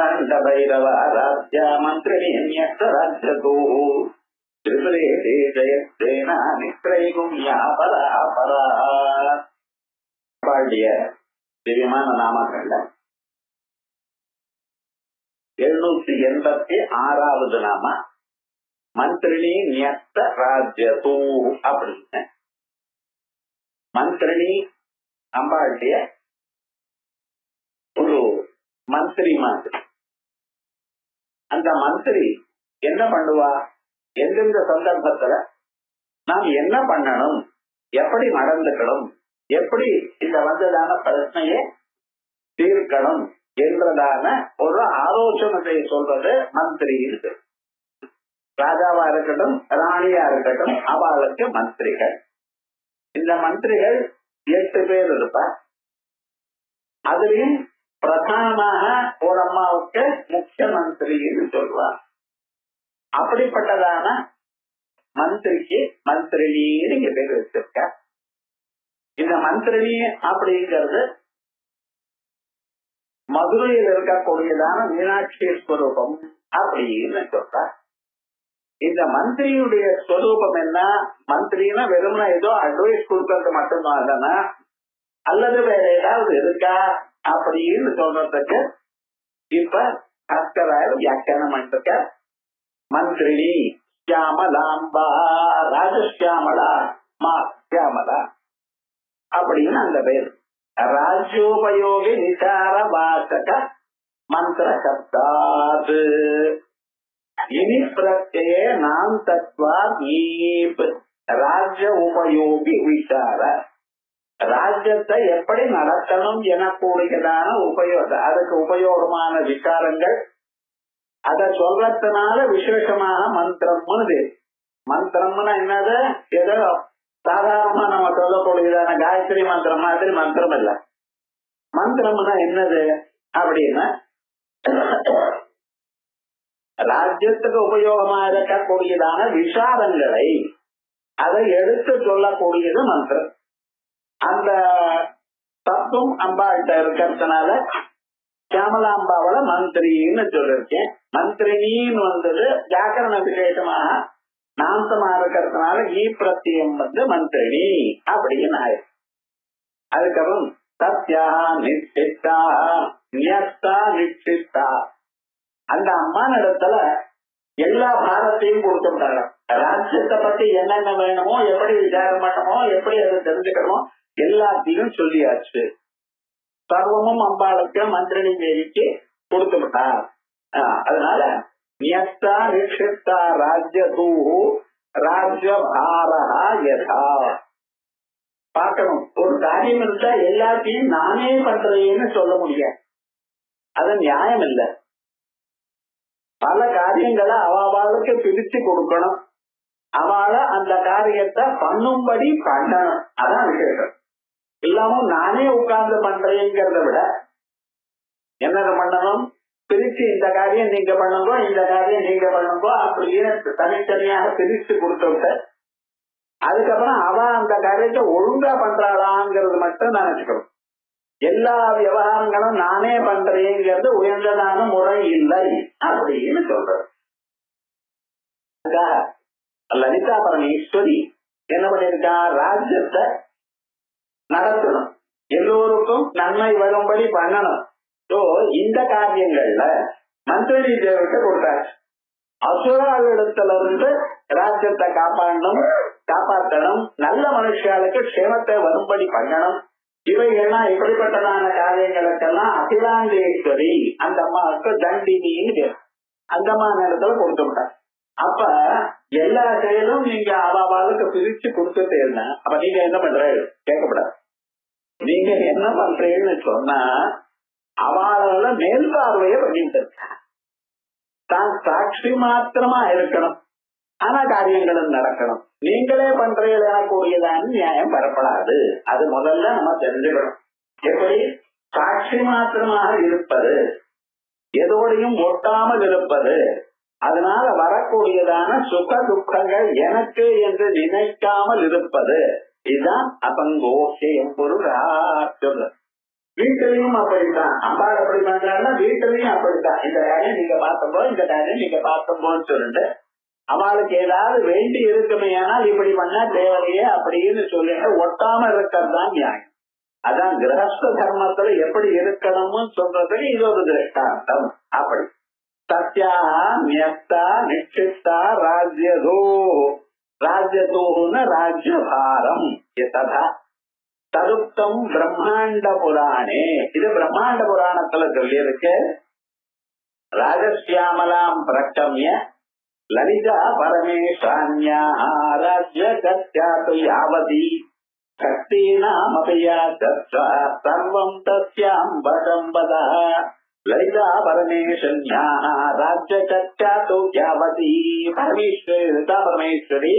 மார்த்தாண்ட பைரவாராத்யா மந்திரிணியஸ்த ராஜ்யதோ திரிபுரேதே ஜெயஸ்தேனா நித்ரைகும்யா பராபரா. பாடிய திவ்யமான நாமங்கள்ல 786வது நாம மந்திரிணி நியஸ்த ராஜ்யதோ அப்படின்னு. மந்திரிணி அம்பாளுடைய ஒரு மந்திரி மாதிரி. அந்த மந்திரி என்ன பண்ணுவா, எந்தெந்த சந்தர்ப்பத்துல நாம் என்ன பண்ணணும், எப்படி நடந்துக்கணும், எப்படி இந்த வந்ததான பிரச்சனையை தீர்க்கணும் என்றதான ஒரு ஆலோசனை சொல்றது மந்திரி இருக்கு. ராஜாவா இருக்கட்டும் ராணியா இருக்கட்டும் அவளுக்கு மந்திரிகள். இந்த மந்திரிகள் 8 பேர் இருப்பார். அதுலயும் பிரதானமாக ஒரு அம்மாவுக்கு முக்கியமந்திரின்னு சொல்வார். அப்படிப்பட்டதான மந்திரிக்கு மந்திரிணின்னு இங்க பேர் வச்சிருக்க. இந்த மந்திரிணி அப்படிங்கிறது மதுரையில் இருக்கக்கூடியதான மீனாட்சி ஸ்வரூபம் அப்படின்னு சொல்றார். இந்த மந்திரியுடைய ஸ்வரூபம் என்ன, மந்திரின்னா வெறும்னா ஏதோ அட்வைஸ் கொடுக்கறது மட்டும்தான் தானே, அல்லது வேற ஏதாவது இருக்கா அப்படின்னு சொல்றதுக்கு இப்ப பாஸ்கராயர் வியாக்கியானம் பண்ணிருக்க. மந்திரிணி சியாமலாம்பா ராஜசியாமலா மா சியாமலா அப்படின்னு அந்த பேர். ராஜ்யோபயோகி நிசார வாசக மந்திர சப்தாது இனி பிரத்யே நாம் தத்வா ஈப் ராஜ்ய உபயோகி விசார. ராஜ்யத்தை எப்படி நடத்தணும் எனக்கூடியதான உபயோகம், அதுக்கு உபயோகமான விசாரங்கள், அத சொல்றதுனால விசேஷமான மந்திரம்னு. மந்திரம்னா என்னது, ஏதோ சாதாரணமா நம்ம சொல்லக்கூடியதான காயத்ரி மந்திரம் மாதிரி மந்திரம் இல்ல. மந்திரம்னா என்னது அப்படின்னா ராஜ்யத்துக்கு உபயோகமா இருக்கக்கூடியதான விசாரங்களை அதை எடுத்து சொல்லக்கூடியது மந்திரம். அந்த தத்துவம் அம்பாள்கிட்ட இருக்கிறதுனால சியாமலாம்பாவள மந்திரின்னு சொல்லிருக்கேன். மந்திரினின்னு வந்தது வியாக்கரண விசேஷமாக நாந்தமா இருக்கிறதுனால ஈ பிரத்தியம் வந்து மந்திரினி அப்படின்னு ஆயிரு. அதுக்கப்புறம் சத்யா நிச்சித்தா நியஸ்தா நிச்சித்தா. அந்த அம்மா இடத்துல எல்லா பாரத்தையும் கொடுத்துட்டாங்க. ராஜ்யத்தை பத்தி என்னென்ன வேணுமோ, எப்படி விசாரம் பண்ணணுமோ, எப்படி அதை தெரிஞ்சுக்கணுமோ எல்லாத்தையும் சொல்லியாச்சு. சர்வமும் அம்பாளுக்கு மந்திரினி தேவிக்கு கொடுத்து விட்டார். அதனால நியஸ்தா நிச்சித்தா ராஜ்யதூ ராஜ்யபாரஹா யதா. பார்க்கணும், ஒரு காரியம் இருந்தா எல்லாத்தையும் நானே பண்றேன்னு சொல்ல முடியாது, அது நியாயம் இல்லை. பல காரியங்களை அவளுக்கு பிரிச்சு கொடுக்கணும், அவளை அந்த காரியத்தை பண்ணும்படி பண்ணணும். அதான் விசேஷம். இல்லாம நானே உட்கார்ந்து பண்றேங்கிறத விட என்னது பண்ணணும், பிரிச்சு இந்த காரியம் நீங்க பண்ணுங்கோ, இந்த காரியம் நீங்க பண்ணுங்கோ அப்படின்னு தனித்தனியாக பிரிச்சு கொடுத்துட்டு அதுக்கப்புறம் அவ அந்த காரியத்தை ஒழுங்கா பண்றாளாங்கிறது மட்டும் நினைச்சுக்கணும். எல்லா விவகாரங்களும் நானே பண்றேங்கிறது உயர்ந்ததான முறை இல்லை அப்படின்னு சொல்றது. லலிதா பரமேஸ்வரி என்ன பண்ணிருக்கா, ராஜ்யத்தை நடத்தணும், எல்லோருக்கும் நன்மை வரும்படி பண்ணணும். இந்த காரியங்கள்ல மந்திரி தேவத்தை கொடுத்தாச்சு. அசுராளிடத்துல இருந்து ராஜ்யத்தை காப்பாற்றணும், நல்ல மனுஷாளுக்கு க்ஷேமத்தை வரும்படி பண்ணணும். இவைகள்லாம் இப்படிப்பட்டதான காரியங்களுக்கெல்லாம் அகிலாண்டேஸ்வரி அந்த அம்மாவுக்கு தண்டினின்னு அந்த அம்மா நேரத்துல கொடுத்து விட்டாங்க. அப்ப எல்லா செயலும் நீங்க அவளுக்கு பிரிச்சு கொடுத்துட்டே இருந்தா, அப்ப நீங்க என்ன பண்ற கேட்கப்படாது. நீங்க என்ன பண்றீங்கன்னு சொன்னா அவளால மேல் பார்வைய பண்ணிட்டு இருக்க, தான் சாட்சி மாத்திரமா இருக்கணும், ஆனா காரியங்களும் நடக்கணும். நீங்களே பண்றீங்க எனக்கூடியதான நியாயம் வரப்படாது. அது முதல்ல நம்ம தெரிஞ்சுக்கணும். எப்படி சாட்சி மாத்திரமாக இருப்பது, எதோடையும் ஒட்டாமல் இருப்பது, அதனால வரக்கூடியதான சுக துக்கங்கள் எனக்கு என்று நினைக்காமல் இருப்பது, இதுதான் அபங்கோஷம் பொருள். வீட்டிலையும் அப்படித்தான், அம்பாள் அப்படி பண்றாங்கன்னா வீட்டிலையும் அப்படித்தான். இந்த காரியம் நீங்க பார்த்தப்போ, இந்த காரியம் நீங்க பார்த்தப்போன்னு சொல்லிட்டு அவளுக்கு ஏதாவது வேண்டி இருக்குமே, ஆனால் இப்படி பண்ணா தேவையே அப்படின்னு சொல்லிட்டு ஒட்டாம இருக்கிறது தான் நியாயம். அதான் கிரகஸ்த தர்மத்துல எப்படி இருக்கணும்னு சொல்றதுக்கு இது ஒரு திருஷ்டாந்தம். அப்படி சத்யா நியஸ்தா நிச்சித்தா ராஜ்யதோன்னு ராஜ்யபாரம் யதா தருப்தம் பிரம்மாண்ட புராணே. இது பிரம்மாண்ட புராணத்துல சொல்லி இருக்கு. ராஜஸ்யாமலாம் பிரகமிய லலிதா பரமேஸ்வரன்யா ராஜ்ய கத்யாது யாவதி சக்தீனாமபயா தத்வா சர்வம் தஸ்யாம் வதம்பதா. லலிதா பரமேஸ்வரன்யா ராஜ்ய கத்யாது யாவதி. பரமேஸ்வரி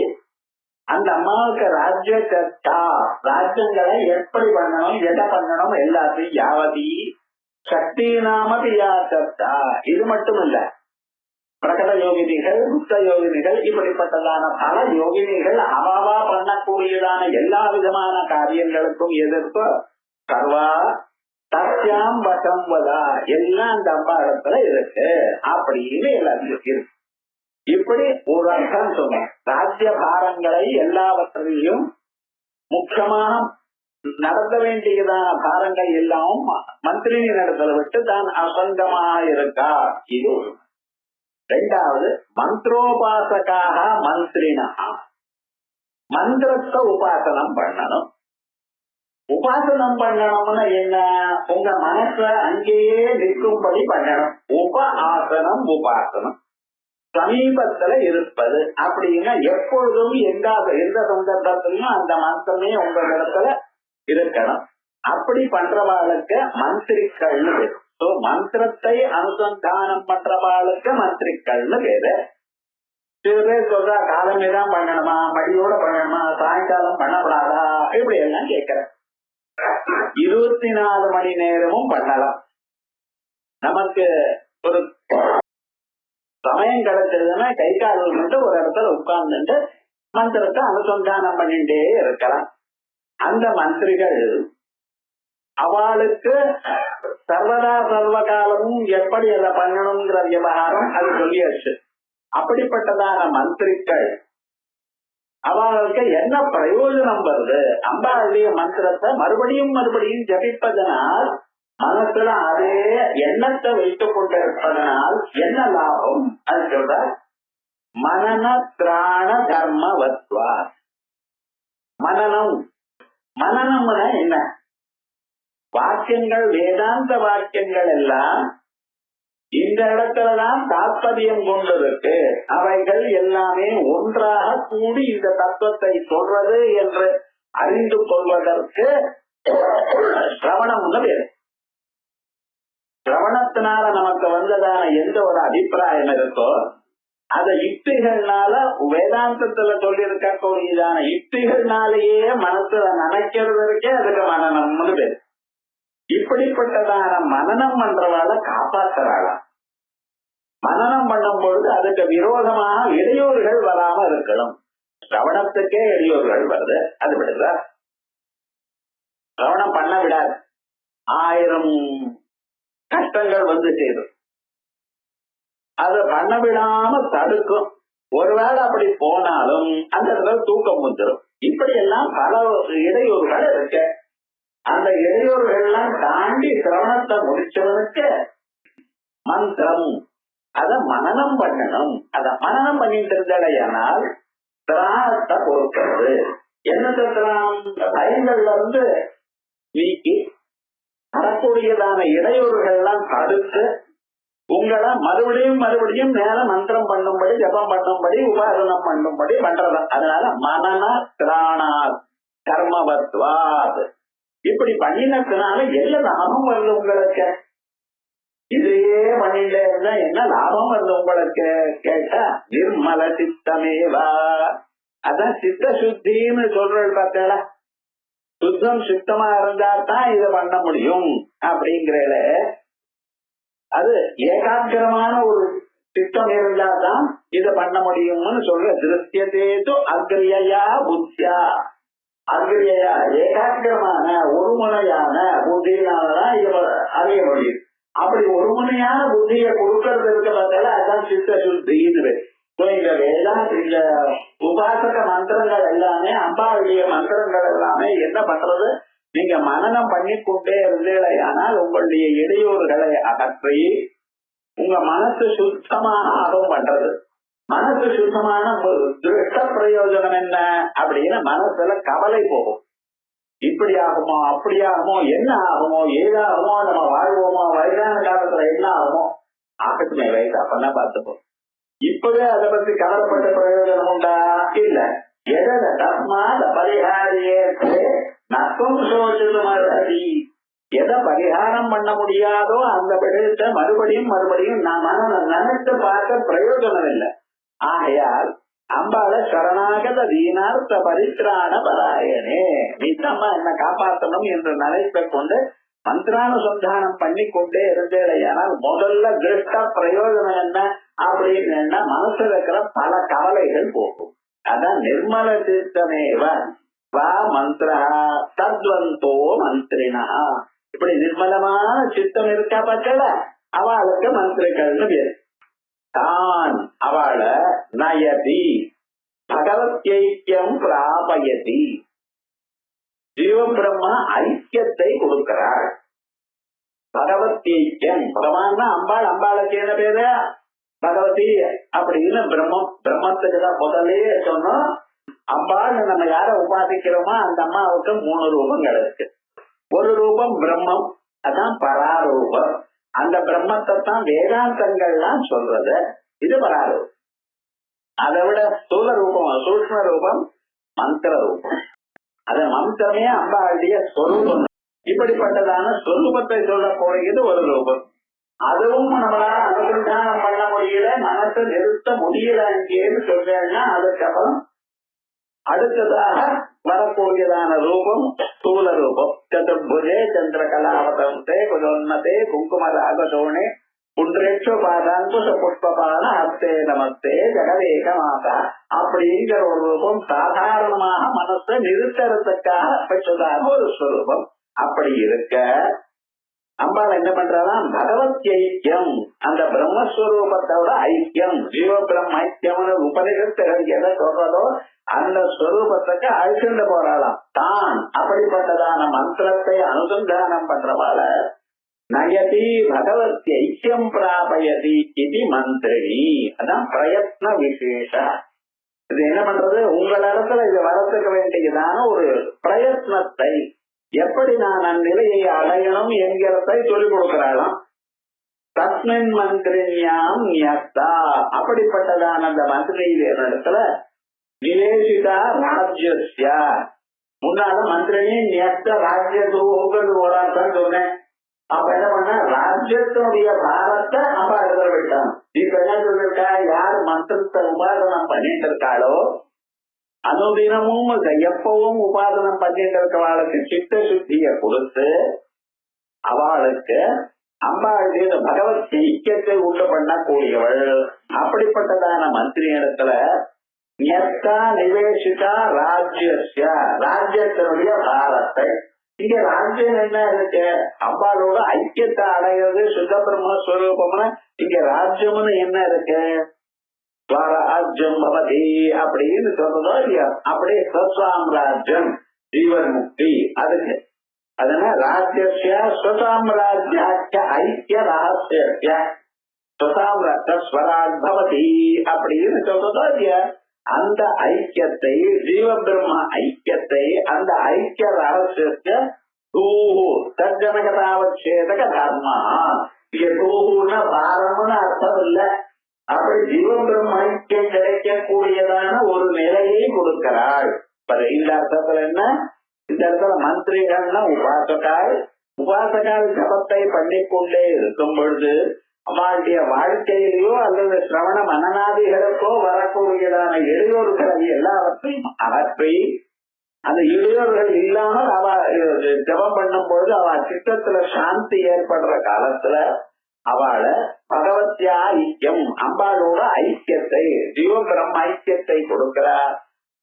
அந்த அம்மாவுக்கு ராஜ்ய கத்தா, ராஜ்யங்களை எப்படி பண்ணணும், எதை பண்ணணும் எல்லாத்தையும் யாவதி சக்தீனாமபயா தத்தா. இது மட்டும் இல்ல, பிரகட யோகினிகள், குப்த யோகினிகள், இப்படிப்பட்டதான பல யோகினிகள் அவாவா பண்ணக்கூடியதான எல்லா விதமான காரியங்களுக்கும் எதிர்ப்பு சர்வா தஸ்யாம் வசம்பதா, எல்லாம் அந்த அம்மா இடத்துல இருக்கு அப்படின்னு எல்லாத்தையும் இருக்கு. இப்படி ஒரு அர்த்தம் சொன்னேன். ராஜ்ய பாரங்களை எல்லாவற்றையும் முக்கியமான நடத்த வேண்டியதான பாரங்கள் எல்லாம் மந்திரினி நடத்தல விட்டு தான் அசங்கமாக இருக்கா. இது ஒரு. ரெண்டாவது, மந்திரோபாசகாக மந்திரினா, மந்திரத்தை உபாசனம் பண்ணணும். உபாசனம் பண்ணணும்னா என்ன, உங்க மனச அங்கேயே நிற்கும்படி பண்ணணும். ஆசனம் உபாசனம் சமீபத்துல இருப்பது அப்படின்னா எப்பொழுதும் எந்த சந்தர்ப்பத்திலும் அந்த மந்திரமே உங்க இடத்துல இருக்கணும். அப்படி பண்றவாளுக்கு மந்திரிக்கள்னு பேரு. மந்திரத்தை அனுசந்தானம் பண்றவாளுக்கு மந்திரிக்கள்னு பேரு. சில பேர் சொல்றா காலமே தான் பண்ணணுமா, மடியோட பண்ணணுமா, சாயங்காலம் பண்ணப்படாதா, இப்படி எல்லாம் கேட்கிறேன். 24 மணி நேரமும் பண்ணலாம். நமக்கு ஒரு சமயம் கிடைச்சதுன்னா கை கால் மட்டும் ஒரு இடத்துல உட்கார்ந்துட்டு மந்திரத்தை அனுசந்தானம் பண்ணிட்டே இருக்கலாம். அந்த மந்திரிகள் அவளுக்கு சர்வதா சர்வ காலமும் எப்படி அதை பண்ணணுங்கிற விவகாரம் அது சொல்லியாச்சு. அப்படிப்பட்டதான மந்திரிகள் அவளுக்கு என்ன பிரயோஜனம் வருது, அம்பாளுடைய மந்திரத்தை மறுபடியும் ஜபிப்பதனால் மனசுல அதே எண்ணத்தை வைத்துக் கொண்டிருப்பதனால் என்ன லாபம், அது சொல்ற மனன திராண தர்மவத்வா. மனனம்னா என்ன, வாக்கியங்கள் வேதாந்த வாக்கியங்கள் எல்லாம் இந்த இடத்துலதான் தாத்பரியம் கொண்டிருக்கு. அவைகள் எல்லாமே ஒன்றாக கூடி இந்த தத்துவத்தை சொல்றது என்று அறிந்து கொள்வதற்கு சிரவணம்னு பேரு. சிரவணத்தினால நமக்கு வந்ததான எந்த ஒரு அபிப்பிராயம் இருக்கோ அதை யுக்திகள்னால வேதாந்தத்துல சொல்லி இருக்கக்கூடியதான யுக்திகள்னாலேயே மனசுல நினைக்கிறதுக்கே அதுக்கு மனநம்னு பேரு. இப்படிப்பட்டதான மனனம் பண்றவாள காப்பாற்றுறாளா. மனனம் பண்ணும் பொழுது அதுக்கு விரோதமாக இடையூறுகள் வராம இருக்கணும். சிரவணத்துக்கே இடையூறுகள் வருது, அது விடுதா. சிரவணம் பண்ண விடாது, 1000 கஷ்டங்கள் வந்து சேரும். அதை பண்ண விடாம தடுக்கும். ஒருவேளை அப்படி போனாலும் அந்த இடத்துல தூக்கம் வந்துடும். இப்படி எல்லாம் பல இடையூறுகள் இருக்கு. அந்த இடையூறுகள் எல்லாம் தாண்டி சிரவணத்தை முடிச்சவனுக்கு மந்திரம் அத மனனம் பண்ணணும். அத மனனம் பண்ணிட்டு இருந்தாலேயானால் திராணத்தை பொறுக்கிறது. என்ன திராணம்? பயங்கள்ல இருந்து நீக்கி வரக்கூடியதான இடையூறுகள் எல்லாம் தடுத்து உங்களை மறுபடியும் மேல மந்திரம் பண்ணும்படி, ஜபம் பண்ணும்படி, உபாசனம் பண்ணும்படி பண்றதா. அதனால மனன திராணாத் கர்மவத்வாத். இப்படி பண்ணினதுனால என்ன லாபம் வருது உங்களுக்கு? இதையே பண்ணிட்டே இருந்தா என்ன லாபம் வருது உங்களுக்கு கேட்டா, நிர்மல சித்தமேவா. அதான் சித்த சுத்தின்னு சொல்றது பார்த்தா, சுத்தம் சுத்தமா இருந்தா தான் இதை பண்ண முடியும் அப்படிங்கிறத. அது ஏகாக்கிரமான ஒரு சித்தம் இருந்தா தான் இதை பண்ண முடியும்னு சொல்ற. திருஷ்யதேது அக்ரியா புத்தியா. அக்ரியா ஏகாக்கிரமான ஒருமுனையான புத்தியினாலதான் இதை அறிய முடியும். அப்படி ஒருமுனையான புத்தியை கொடுக்கறது இருக்க பார்த்தால அதான் சித்த சுத்தின்னு. இந்த இந்த உபாசக மந்திரங்கள் எல்லாமே, அம்பாவுடைய மந்திரங்கள் எல்லாமே என்ன பண்றது? நீங்க மனனம் பண்ணி கொண்டே இருந்தீங்களேயானால் உங்களுடைய இடையூறுகளை அகற்றி உங்க மனசு சுத்தமான ஆகும் பண்றது. மனசு சுத்தமான திருஷ்ட பிரயோஜனம் என்ன அப்படின்னு மனசுல கவலை போகும். இப்படி ஆகுமோ, அப்படி ஆகுமோ, என்ன ஆகுமோ, ஏதாகுமோ, நம்ம வாழ்வோமோ, வயதான காலத்துல என்ன ஆகுமோ, ஆகட்டுமே வயசு அப்பதான் பார்த்துப்போம். இப்பவே அதை பத்தி கவலைப்பட்ட பிரயோஜனம் உண்டா? இல்ல. எதை தஸ்மாத் பரிகாரியே நஷ்டம் சோச்சது மறுபடி. எதை பரிகாரம் பண்ண முடியாதோ அந்த விடயத்தை மறுபடியும் நாம நினைத்து பார்க்க பிரயோஜனம் இல்லை. ஆகையால் அம்பாள சரணாகத தீனார்த்த பரித்ராண பராயணே, நித்தம்மா என்ன காப்பாற்றணும் என்று நினைப்பை கொண்டு மந்திரானுசந்தானம் பண்ணி கொண்டே இருந்தேனால் முதல்ல திருஷ்ட பிரயோஜனம் என்ன அப்படின்னு மனசுல இருக்கிற பல கவலைகள் போகும். அதான் நிர்மல சித்தமேவ வா மந்திரா தத்வந்தோ மந்திரினா. இப்படி நிர்மலமான சித்தம் இருக்கா பச்சல அவளுக்கு மந்திரிகள்னு பேரு. தான் அவள நயதி பகவத்யைக்கியம் பிராபயதி. ஜீவபிரம்மா ஐக்கியத்தை கொடுக்கிறாள். பகவத்யைக்கியம் பகவான் அம்பாள். அம்பாளுக்கு என்ன பேரு? பகவதி அப்படின்னு பிரம்மம். பிரம்மத்துக்குதான் முதலே சொன்னோம். அம்பாள் நம்ம யார உபாசிக்கிறோமோ அந்த அம்மாவுக்கு 3 ரூபங்கள் இருக்கு. ஒரு ரூபம் பிரம்மம், அதான் பராரூபம். அந்த பிரம்மத்தை தான் வேதாந்தங்கள்லாம் சொல்றது. இது பராரூபம். அதை விட ஸ்தூல ரூபம், சூக்ஷ்ம ரூபம், மந்திர ரூபம். அது மந்திரமே அம்பாளுடைய சொரூபம். இப்படிப்பட்டதான சொரூபத்தை சொல்லக்கூடியது ஒரு ரூபம். அதுவும் நம்மளால அனுசந்தானம் பண்ண முடியல, மனசை நிறுத்த முடியல அங்கேன்னு சொல்றேன்னா அதுக்கப்புறம் அடுத்ததாக வரக்கூடியதான ரூபம் ஸ்தூல ரூபம். சதுர்புஜே சந்திரகலாவதே குதோன்னதே குங்குமராகதோணே புன்றேட்சு பாதாங்குஷ புஷ்பபான ஹஸ்தே நமஸ்தே ஜெகதேக மாதா அப்படிங்கிற ஒரு ரூபம். சாதாரணமாக மனசை நிறுத்துறதுக்காக பெற்றதான ஒரு ஸ்வரூபம். அப்படி இருக்க அம்பாள் என்ன பண்றதான் பகவத் ஐக்கியம், அந்த பிரம்மஸ்வரூபத்தோட ஐக்கியம், ஜீவ பிரம்ம ஐக்கியம்னு உபநிஷத்துகள் எதை சொல்றதோ அந்த ஸ்வரூபத்துக்கு அழிச்சுண்டு போறாளாம். தான் அப்படிப்பட்டதான மந்திரத்தை அனுசந்தானம் பண்றவாள நயதி பகவத் ஐக்கியம் பிராபயதி இது மந்திரிணி. அதான் பிரயத்ன விசேஷ. இது என்ன பண்றது? உங்கள் இடத்துல இது வரத்துக்க வேண்டியதான ஒரு பிரயத்னத்தை, எப்படி நான் அந்நிலையை அடையணும் என்கிறதை சொல்லிக் கொடுக்கிறாளாம். தஸ்மின் மந்திரியாம் நியஸ்தா. அப்படிப்பட்டதான அந்த மந்திரியின் இடத்துல நிவேசிதா ராஜ்யஸ்யா. முன்னால மந்திரினி நியஸ்த ராஜ்யத்துக்கு போறான்னு சொன்னேன். அப்ப என்ன பண்ண, ராஜ்யத்தினுடைய பாரத்தை அப்பா எழுத விட்டான். இப்ப என்ன சொல்லிருக்கா, யார் மந்திரத்தை உபாசனம் பண்ணிட்டு இருக்காளோ அனுதினமும் எப்பவும் உபாசனம் பண்ணிட்டு இருக்கவாளுக்கு சித்த சுத்திய கொடுத்து அவளுக்கு அம்பாளுடைய பகவத் ஐக்கியத்தை உண்டு பண்ணக்கூடியவள். அப்படிப்பட்டதான மந்திரி இடத்துல நியஸ்தா நிவேசிதா ராஜ்யஸ்ய, ராஜ்யத்தினுடைய பாரத்தை. இங்க ராஜ்யம் என்ன இருக்கு? அம்பாளோட ஐக்கியத்தை அடைகிறது சுத்த பிரம்மஸ்வரூபம்னு. இங்க ராஜ்யம்னு என்ன இருக்கு? ஸ்வராஜ்யம் பவதி அப்படின்னு சொல்றதோ இல்லையா, அப்படியே ஸ்வசாம்ராஜ்யம் ஜீவன் முக்தி. அதுக்கு அதனால ராஜ்ய ஸ்வசாம்ராஜ்ய ஐக்கிய ரகசிய ஸ்வசாம்ராஜ்ய ஸ்வராஜ் பவதி அப்படின்னு சொல்றதோ இல்லையா, அந்த ஐக்கியத்தை ஜீவ பிரம்ம ஐக்கியத்தை அந்த ஐக்கிய ரகசியத்தை தூஹு தஜ்ஜனகதாவச்சேதக தர்மா. இங்க தூஹுன்னா பாரம்னு அர்த்தம் இல்ல, அப்படி ஜீவ பிரம்ம ஐக்கியம் கிடைக்கக்கூடியதான ஒரு நிலையை கொடுக்கிறாள். இந்த அர்த்தத்துல என்ன, இந்த இடத்துல மந்திரிகள்னா உபாசகால் ஜபத்தை பண்ணிக்கொண்டே இருக்கும் பொழுது அவளுடைய வாழ்க்கையிலேயோ அல்லது சிரவண மனநாதிகளுக்கோ வரக்கூடியதான இடையூறுகளை எல்லாவற்றையும் அகற்றி, அந்த இடையூறுகள் இல்லாமல் அவ ஜபம் பண்ணும் பொழுது அவ சித்தத்துல சாந்தி ஏற்படுற காலத்துல அவளை பகவத்யா ஐக்கியம் அம்பாளோட ஐக்கியத்தை ஜீவபிரம் ஐக்கியத்தை கொடுக்கிறார்.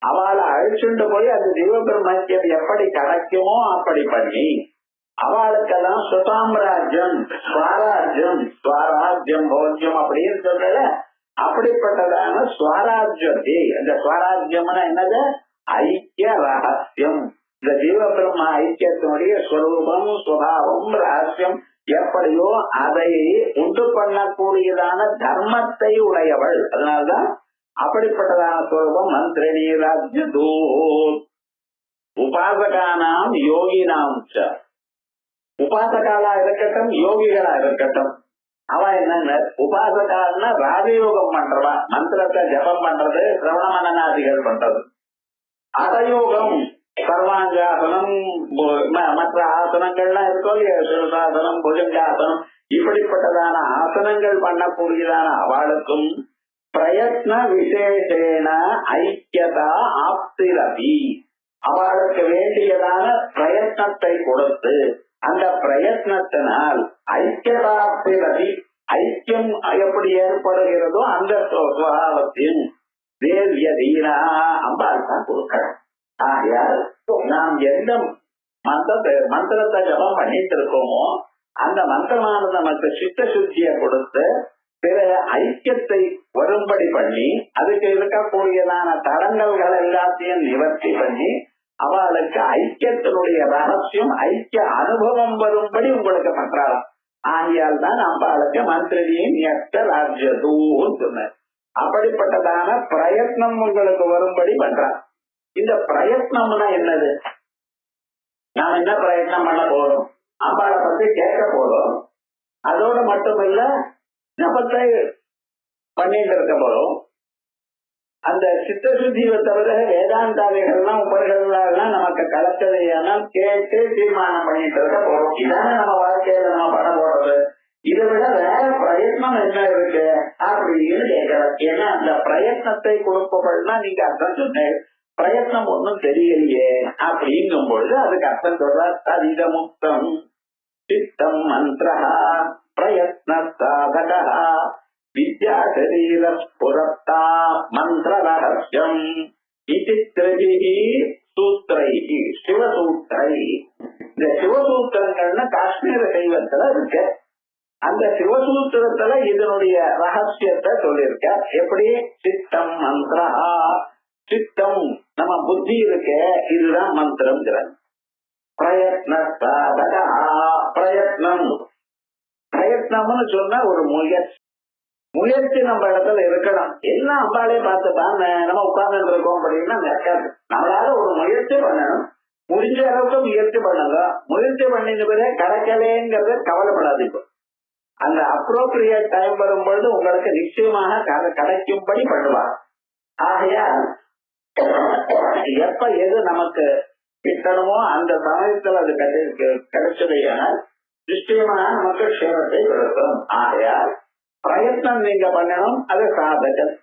அவளை அழிச்சுண்டு போய் அந்த ஜீவபிரம் ஐக்கியம் எப்படி கிடைக்குமோ அப்படி பண்ணி அவளுக்கெல்லாம் சுசாம்ராஜ்யம் ஸ்வராஜ்யம் ஸ்வராஜ்யம் போஜ்யம் அப்படின்னு சொல்றத அப்படிப்பட்டதான ஸ்வராஜ்யத்தை, அந்த ஸ்வராஜ்யம்னா என்னது, ஐக்கிய ரகசியம். இந்த ஜீவ பிரம்ம ஐக்கியத்தினுடைய ஸ்வரூபம் சுபாவம் ரகசியம் எப்படியோ அதை உண்டு பண்ணக்கூடியதான தர்மத்தை உடையவள். அதனால்தான் அப்படிப்பட்டதான ஸ்வரூபம் மந்திரணி ராஜ்ய தூ உபாசகானாம் யோகினாம். உபாசகாலா இருக்கட்டும் யோகிகளா இருக்கட்டும், அவ என்ன உபாசகால்னா ராஜயோகம் பண்றவா, மந்திரத்தை ஜபம் பண்றது, சிரவண மனநாதிகள் பண்றது. அடயோகம் சர்வாங்காசனம் மற்ற ஆசனங்கள்லாம் இருக்கோ இல்லையா, சிறுசாசனம் புஜங்காசனம் இப்படிப்பட்டதான ஆசனங்கள் பண்ணக்கூடியதான அவளுக்கும் பிரயத்ன விசேஷேன ஐக்கியதா ஆப்திரதி, அவளுக்கு வேண்டியதான பிரயத்னத்தை கொடுத்து அந்த பிரயத்னத்தினால் ஐக்கியதாப்திரதி ஐக்கியம் எப்படி ஏற்படுகிறதோ அந்த சுபாவத்தையும் தேவிய தீனா அம்பாள் தான் கொடுக்கணும். ஆகையால் நாம் எந்த மந்திரத்தை ஜபம் பண்ணிட்டு இருக்கோமோ அந்த மந்திரமானது நமக்கு சித்த சுத்தியை கொடுத்து பிற ஐக்கியத்தை வரும்படி பண்ணி அதுக்கு இருக்கக்கூடியதான தடங்கல்கள் எல்லாத்தையும் நிவர்த்தி பண்ணி அவளுக்கு ஐக்கியத்தினுடைய ரகசியம் ஐக்கிய அனுபவம் வரும்படி உங்களுக்கு பண்றாளாம். ஆகையால் தான் அம்பாளுக்கு மந்திரியின் ராஜ்யதூன்னு சொன்னார். அப்படிப்பட்டதான பிரயத்னம் உங்களுக்கு வரும்படி பண்றார். இந்த பிரயத்னம்னா என்னது, நாம என்ன பிரயத்னம் பண்ண போறோம், அம்பாளை பத்தி கேட்க போறோம், அதோட மட்டும் இல்ல ஜபத்தை பண்ணிட்டு இருக்க போறோம். அந்த சித்தசுத்தியை தவிர வேதாந்தாதிகள்லாம் உபரிகள்லாம் நமக்கு கலக்கதையானால் கேட்டு தீர்மானம் பண்ணிட்டு இருக்க போறோம். இதான நம்ம வாழ்க்கையில நம்ம பண்ண போறது. இதை விட வேற பிரயத்னம் என்ன இருக்கு அப்படின்னு கேட்கலாம். ஏன்னா அந்த பிரயத்னத்தை கொடுப்பவள்னா நீங்க அர்த்தம் சொன்னேன், பிரயத்னம் ஒன்னும் தெரியலையே அப்படிங்கும் பொழுது அதுக்கு அர்த்தம் சொல்ற ததித முக்தம் சித்தம் மந்திர பிரயத்ன சாதக வித்யா சரீர ஸ்புரத்தா மந்திர ரகசியம் இது சூத்திரை சிவசூத்திரை. இந்த சிவசூத்திரங்கள்னு காஷ்மீர சைவத்துல இருக்கு. அந்த சிவசூத்திரத்துல இதனுடைய ரகசியத்தை சொல்லியிருக்க. எப்படி சித்தம் மந்திரா, சித்தம் நம்ம புத்தி இருக்க இதுதான் மந்திரம். பிரயத்ன சாதகா, பிரயத்னம் பிரயத்னம்னு சொன்னா ஒரு முயற்சி நம்ம இடத்துல இருக்கணும். எல்லாம் அம்பாலே பார்த்துப்பான் நம்ம உட்கார்ந்து இருக்கோம் அப்படின்னா நடக்காது. நம்மளால ஒரு முயற்சி பண்ணணும், முடிஞ்ச அளவுக்கு முயற்சி பண்ணுங்க. முயற்சி பண்ணின பிறகு கிடைக்கலேங்கிறத கவலைப்படாது. இப்போ அந்த அப்ரோப்ரியேட் டைம் வரும்பொழுது உங்களுக்கு நிச்சயமாக கிடைக்கும்படி பண்ணுவார். ஆகையா எப்ப எது நமக்கு கிட்டணுமோ அந்த சமயத்துல அது கிடைச்சதையானால் நிச்சயமாக நமக்கு க்ஷேமத்தை கொடுக்கும். ஆகையால் பிரயத்னம் நீங்க பண்ணணும், அது சாதகம்.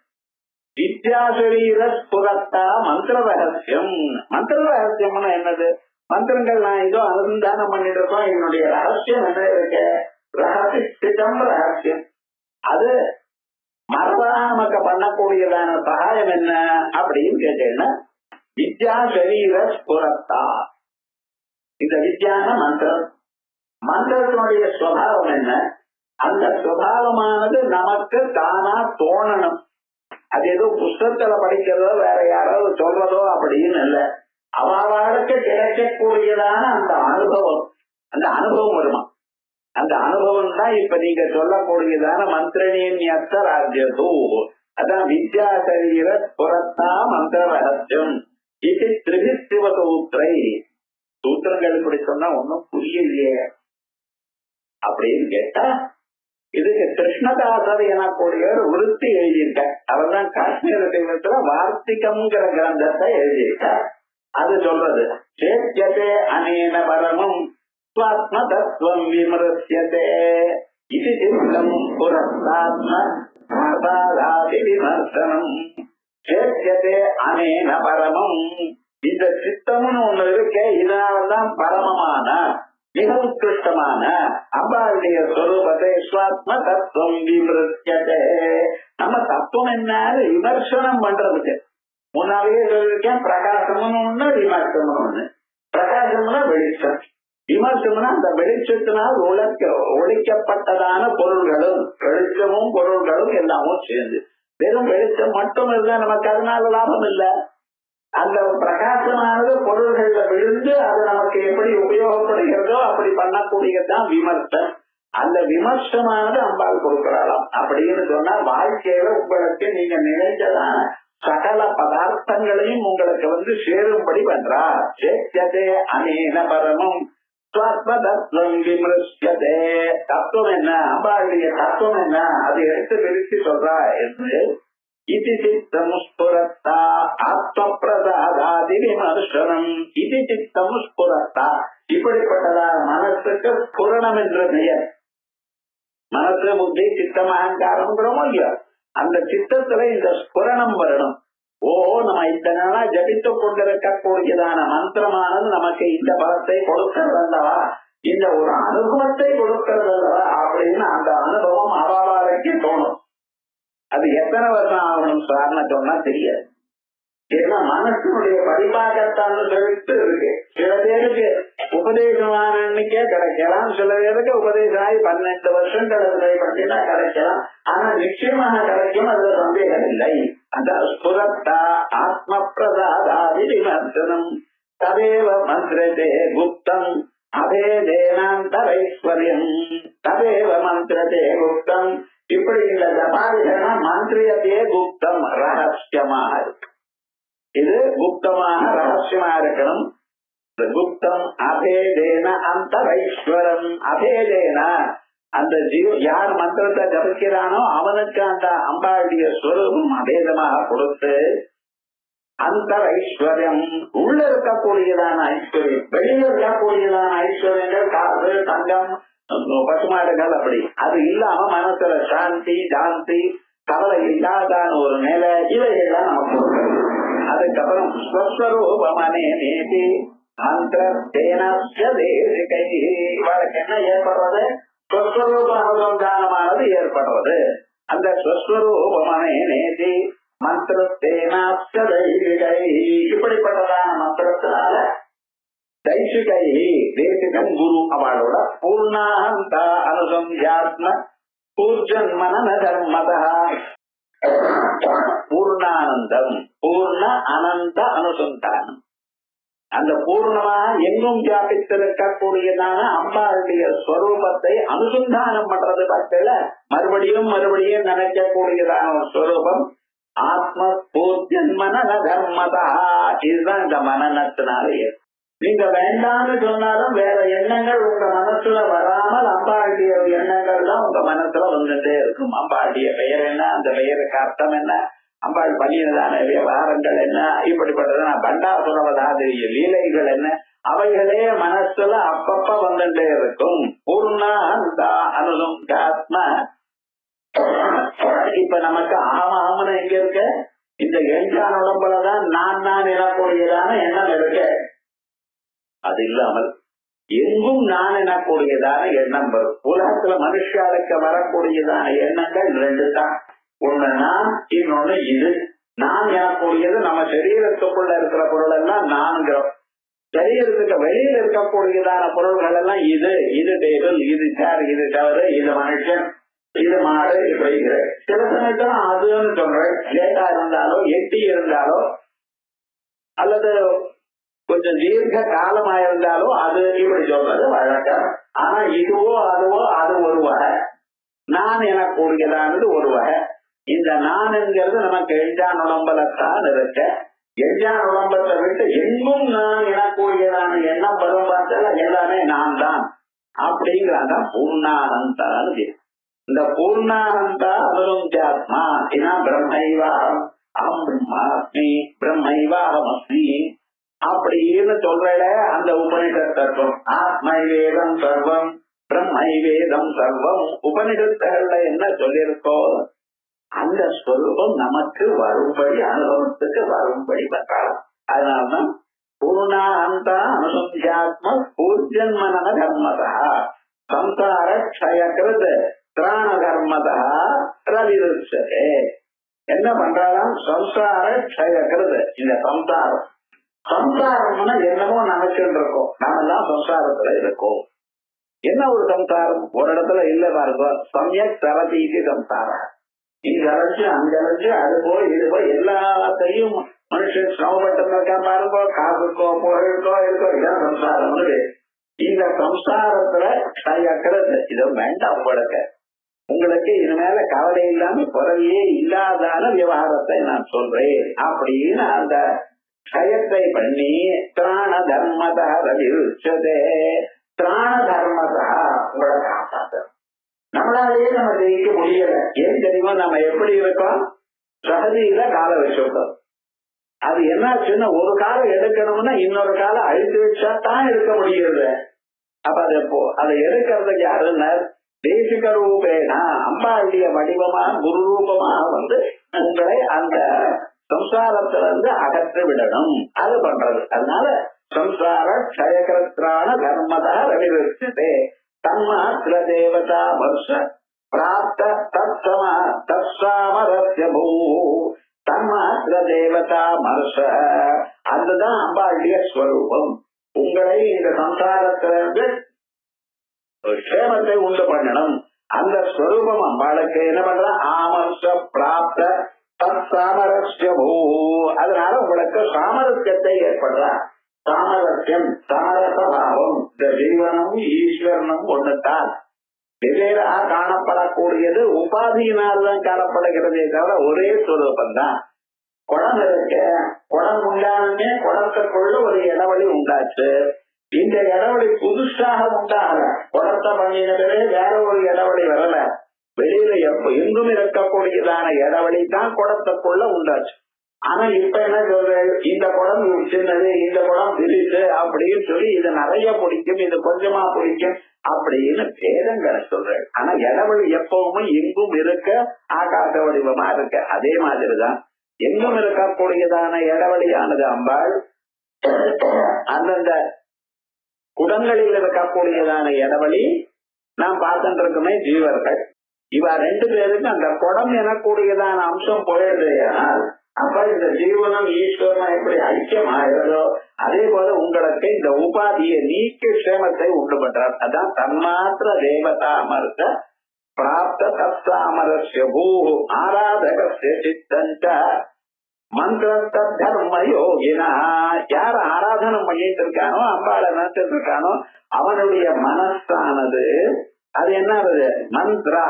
வித்யாசரீர ஸ்புரத்தா மந்திர ரகசியம். மந்திர ரகசியம்னா என்னது, மந்திரங்கள் நான் இதோ அனுசந்தானம் பண்ணிட்டு இருக்கோம், என்னுடைய ரகசியம் என்ன இருக்கு, ரகசியம் ரகசியம். அது மரபா நமக்கு பண்ணக்கூடியதான சகாயம் என்ன அப்படின்னு கேட்டீங்கன்னா வித்யா சரீர ஸ்புரத்தா. இந்த வித்யான மந்திரம், மந்திரத்தினுடைய சுவாவம் என்ன, அந்த சுபாவமானது நமக்கு தானா தோணணும். அது ஏதோ புஸ்தகத்துல படிக்கிறதோ வேற யாராவது சொல்றதோ அப்படின்னு இல்ல, அவளுக்கு கிடைக்கக்கூடியதான அந்த அனுபவம் வருமா, அந்த அனுபவம் தான் இப்ப நீங்க சொல்லக்கூடியதான மந்திரணியத்த ராஜ்யதோ, அதான் வித்யா சரீர புறத்தா மந்திர ரகசியம் இது திரிசிவ சூத்திரை. சூத்திரங்கள் இப்படி சொன்னா ஒன்னும் புரியலையே அப்படின்னு கேட்டா, இதுக்கு கிருஷ்ணதாசர் எனக்கூடிய ஒரு விருத்தி எழுதியிருக்க. அவர் தான் காஷ்மீர தெய்வத்துல வார்த்திகம்ங்கிற கிரந்தத்தை எழுதியிருக்கார். அது சொல்றது சேத்தியதே அனேன பரமம் ஸ்வாத்ம தத்துவம் விமர்சியதே இது சித்தம் புரஸ்தாத்ம ஆசாதாதி விமர்சனம். சேத்தியதே அனேன பரமம், இந்த சித்தம்னு ஒண்ணு இருக்கே, இதனால்தான் பரமமான மிக உத்கிருஷ்டமான அம்பாளுடைய சொரூபத்தை ஸ்வாத்ம தத்துவம் விமர்சியதே. நம்ம தத்துவம் என்ன விமர்சனம் பண்றதுக்கு முன்னாவே சொல்லிருக்கேன். பிரகாசம்னு ஒண்ணு, விமர்சனம் ஒண்ணு. பிரகாசம்னா வெளிச்சம், விமர்சனம்னா அந்த வெளிச்சத்தினால் ஒழிக்கப்பட்டதான பொருள்களும் வெளிச்சமும் பொருள்களும் எல்லாமும் சேர்ந்து. வெறும் வெளிச்சம் மட்டும் இருந்தா நமக்கு அதனால லாபம் இல்லை. அந்த பிரகாசமானது பொருள்கள்ல விழுந்து அது நமக்கு எப்படி உபயோகப்படுகிறதோ அப்படி பண்ணக்கூடியதுதான் விமர்சனம். அந்த விமர்சனமானது அம்பாள் கொடுக்கிறாளாம். அப்படின்னு சொன்னா வாழ்க்கையில உங்களுக்கு நீங்க நினைச்சதான சகல பதார்த்தங்களையும் உங்களுக்கு சேரும்படி பண்றா. சேத்தியதே அனேன பரமம் ஸ்வத்வதத்வம் விமர்சியதே. தத்துவம் என்ன, அம்பாளுடைய தத்துவம் என்ன, அது எடுத்து பிரித்து சொல்றா என்று இது சித்தம் ஸ்புரத்தா ஆத்மபிரசாதாதி விமர்சனம். இது சித்தம் ஸ்புரத்தா, இப்படிப்பட்டதா மனசுக்கு ஸ்புரணம் என்ற பெயர். மனசு புத்தி சித்தம் அகங்காரம் இல்லையா, அந்த சித்தத்துல இந்த ஸ்புரணம் வரணும். ஓ, நம்ம இத்தனை நாளா ஜபித்து கொண்டிருக்கக்கூடியதான மந்திரமானது நமக்கு இந்த பலத்தை கொடுக்கிறது அல்லவா, இந்த ஒரு அனுபவத்தை கொடுக்கிறது அல்லவா அப்படின்னு அந்த அனுபவம் அவாவாரைக்கு தோணும். அது எத்தனை வருஷம் ஆகணும் சார்னு சொன்னா தெரியாது. ஏன்னா மனசனுடைய பரிபாகத்தான்னு சொல்லிட்டு இருக்கு. சில பேருக்கு உபதேசமான அன்னைக்கே கிடைக்கலாம், சில பேருக்கு உபதேசம் ஆகி 12 வருஷங்கள் பண்ணினா கிடைக்கலாம். ஆனா நிச்சயமாக கிடைக்கும், அதுல சந்தேகம் இல்லை. அந்த ஸ்புரத்தா ஆத்ம பிரசாதாதி விமர்சனம் ததேவ மந்திரதே குப்தம் அபேதேனாந்தரைஸ்வரியம். ததேவ மந்திரதே குப்தம், இப்படி இந்த ஜபாதிகனா மந்திரியத்தையே குப்தம் ரகசியமாக இருக்கு. இது குப்தமாக ரகசியமா இருக்கணும். குப்தம் அபேதேன அந்தரைஸ்வரம். அபேதேன அந்த யார் மந்திரத்தை ஜபிக்கிறானோ அவனுக்கு அந்த அம்பாளுடைய ஸ்வரூபம் அபேதமாக கொடுத்து அந்தரைஸ்வரியம், உள்ள இருக்கக்கூடியதான ஐஸ்வர்யம், வெளியில இருக்கக்கூடியதான ஐஸ்வர்யங்கள் காசு தங்கம் பசுமாடுகள் அப்படி அது இல்லாம மனசுல சாந்தி சாந்தி கவலை இல்லாதான ஒரு நிலை, இவைகள்லாம் நமக்கு கொடுக்கிறது. அதுக்கப்புறம் ஸ்வஸ்வரூபமனே நேதி மந்திரத்தேனஸ்யதேசிகை, இவளுக்கு என்ன ஏற்படுறது, ஸ்வஸ்வரூப அனுசந்தானமானது ஏற்படுறது. அந்த ஸ்வஸ்வரூபமனே நேதி மந்திரத்தேனஸ்யதைசிகை, இப்படிப்பட்டதான மந்திரத்தினால தைசிகை தேசிகம் குரு அவளோட பூர்ணாந்த அனுசந்தியாத்ம பூர்ஜன்மன தர்மதா பூர்ணானந்தம் பூர்ண அனந்த அனுசந்தானம். அந்த பூர்ணமா எங்கும் வியாபித்திருக்கக்கூடியதான அம்பாளுடைய ஸ்வரூபத்தை அனுசந்தானம் பண்றது பட்சல மறுபடியும் மறுபடியும் நினைக்கக்கூடியதான ஒரு ஸ்வரூபம் ஆத்ம பூர்ஜன்மன தர்மதா. இதுதான் இந்த மனநத்தினாலே. நீங்க வேண்டாம்னு சொன்னாலும் வேற எண்ணங்கள் உங்க மனசுல வராமல் அம்பாளுடைய எண்ணங்கள் தான் உங்க மனசுல வந்துட்டே இருக்கும். அம்பாளுடைய பெயர் என்ன, அந்த பெயருக்கு அர்த்தம் என்ன, அம்பாள் பண்ணியதான விவகாரங்கள் என்ன, இப்படிப்பட்டதான பண்டாசுரவதாதிரிய லீலைகள் என்ன, அவைகளே மனசுல அப்பப்ப வந்துட்டே இருக்கும். பூர்ணாந்த அனுசந்தாத்ம. இப்ப நமக்கு ஆமாமனு எங்க இருக்க, இந்த எஞ்சான உடம்புலதான் நான் எனக்கூடியதான எண்ணம் இருக்கு. அது இல்லாமல் எங்கும் நான் எனக்கூடியதான எண்ணம் வரும். உலகத்துல மனுஷாளுக்கு வரக்கூடியதான எண்ணங்கள் 2 தான். ஒண்ணு நான், இன்னொன்னு இது. நான் எனக்கூடியது நம்ம சரீரத்துக்குள்ள இருக்கிற பொருள் எல்லாம் நான்கிறோம். சரீரத்துக்கு வெளியில இருக்கக்கூடியதான பொருள்கள் எல்லாம் இது டேபிள், இது சேர், இது டவரு, இது மனுஷன், இது மாடு இப்படி சில சமயத்துல அதுன்னு சொல்றேன். லேட்டா இருந்தாலோ எட்டி இருந்தாலோ அல்லது கொஞ்சம் தீர்க்க காலமா இருந்தாலும் அது இப்படி சொல்றது வழக்கம். ஆனா இதுவோ அதுவோ அது ஒரு வகை, நான் எனக்கு கூடியதானது ஒரு வகை. இந்த நான் என்கிறது நமக்கு எஞ்சான் உடம்பலத்தான் இருக்க. எஞ்சான் உடம்பத்தை விட்டு எங்கும் நான் எனக்கு கூடியதான எண்ணம் பருவம் பார்த்தால எல்லாமே நான் தான் அப்படிங்கிறான் பூர்ணானந்தான்னு. இந்த பூர்ணானந்தா அனுருந்தியாத்மா பிரம்மைவாகம் அகம் பிரம்மாஸ்மி பிரம்மைவாகம் அஸ்மி அப்படின்னு சொல்ற அந்த உபனிஷத் தத்துவம். ஆத்மை வேதம் சர்வம் பிரம்மை வேதம் சர்வம் உபனிஷத்துகள்ல என்ன சொல்லியிருக்கோ அந்த ஸ்வரூபம் நமக்கு வரும்படி அனுபவத்துக்கு வரும்படி பண்றாங்க. அதனால்தான் பூர்ணாந்தா அனுசந்தியாத்ம பூர்ஜன்மன தர்மதா சம்சார க்ஷயகிருத் திராண தர்மதா ரவிருச்சதே. என்ன பண்றாராம்? சம்சார க்ஷயகிருத். இந்த சம்சாரம்னா என்னமோ நினைச்சுட்டு இருக்கோம், நாம எல்லாம் சம்சாரத்துல இருக்கோம். என்ன ஒரு சம்சாரம்? ஒரு இடத்துல இல்ல பாருங்க. சமயக் தரதீதி சம்சாரம். இங்க அழைச்சு அங்க அழைச்சு அது போய் இது போய் எல்லாத்தையும் மனுஷன் சிரமப்பட்டு இருக்கா பாருங்க. காசுக்கோ புகழுக்கோ இருக்கோ இதான் சம்சாரம். இந்த சம்சாரத்துல க்ஷயகிருத். இது வேண்டாம் உங்களுக்கு. உங்களுக்கு இது மேல கவலை இல்லாம குறையே இல்லாதான விவகாரத்தை நான் சொல்றேன் அப்படின்னு அந்த க்ஷயத்தை பண்ணி திராண தர்மதா ரவிருச்சதே. திராண தர்மதா உங்களை காப்பாற்ற நம்மளாலேயே நம்ம ஜெயிக்க முடியல. ஏன் தெரியுமா? நம்ம எப்படி இருக்கோம்? சகதியில காலை வச்சிருக்கோம். அது என்னாச்சுன்னா ஒரு காலம் எடுக்கணும்னா இன்னொரு காலம் அழித்து வச்சா தான் எடுக்க முடியுது. அப்ப அதை எடுக்கிறதுக்கு யாருன்னா தேசிக ரூபேனா அம்பாளுடைய வடிவமா குரு ரூபமா உங்களை அந்த சம்சாரத்திலிருந்து அகற்ற விடணும். அது பண்றது. அதனால சம்சார க்ஷயகிருத்ரான தர்மதா ரவிருச்சதே தன்மாத்திர தேவதா வருஷ பிராப்த தத்சாமரஸ்ய பூ. தன்மாத்திர தேவதா மர்ஷ அதுதான் அம்பாளுடைய ஸ்வரூபம். உங்களை இந்த சம்சாரத்திலிருந்து க்ஷேமத்தை உண்டு பண்ணணும். அந்த ஸ்வரூபம் அம்பாளுக்கு என்ன பண்ற? ஆமர்ஷ பிராப்த சாமரஸ்ய பூ. அதனால உங்களுக்கு சாமரஸ்யத்தை ஏற்படுற. சாமரஸ்யம் சாரசபாவம். இந்த ஜீவனும் ஈஸ்வரனும் ஒண்ணுதான். வெவ்வேறாக காணப்படக்கூடியது உபாதியினால்தான் காணப்படுகிறதே தவிர ஒரே ஸ்வரூபம் தான். குடம் இருக்க, குடம் உண்டானே குடத்துக்குள்ள ஒரு இடைவெளி உண்டாச்சு. இந்த இடைவெளி புதுசாக உண்டாகல. குடத்தை பண்ணினதே வேற ஒரு இடைவெளி வரல. வெளியில எங்கும் இருக்கக்கூடியதான இடைவெளி தான் குடத்துக்குள்ள உண்டாச்சு. ஆனா இப்ப என்ன சொல்றேன்? இந்த குடம் சின்னது, இந்த குடம் விரிச்சு அப்படின்னு சொல்லி இது நிறைய பிடிக்கும், இது கொஞ்சமா பிடிக்கும் அப்படின்னு பேதங்களை சொல்றேன். ஆனா இடைவெளி எப்பவுமே எங்கும் இருக்க ஆகாச வடிவமா இருக்க. அதே மாதிரிதான் எங்கும் இருக்கக்கூடியதான இடைவெளியானது அம்பாள் அந்தந்த குடங்களில் இருக்கக்கூடியதான இடைவெளி நாம் பார்த்துட்டு இருக்குமே ஜீவர்கள். இவ ரெண்டு பேருக்கு அந்த குடம் எனக்கூடியதான அம்சம் போயிடுது. அப்ப இந்த ஜீவனம் ஈஸ்வரன் எப்படி ஐக்கியம் ஆகிறதோ அதே போல உங்களுக்கு இந்த உபாதியை நீக்கி சேமத்தை உண்டு பண்றார். அதான் தன்மாத்திர தேவதா அமர்த்த பிராப்த தத்சாமரஸ்ய பூ ஆராதகஸ்ய சித்தஞ்ச மந்திர தர்ம யோகினா. யார் ஆராதனம் பண்ணிட்டு இருக்கானோ அம்பாளை நினைச்சிட்டு இருக்கானோ அவனுடைய மனசானது அது என்ன ஆகுது? மந்திரா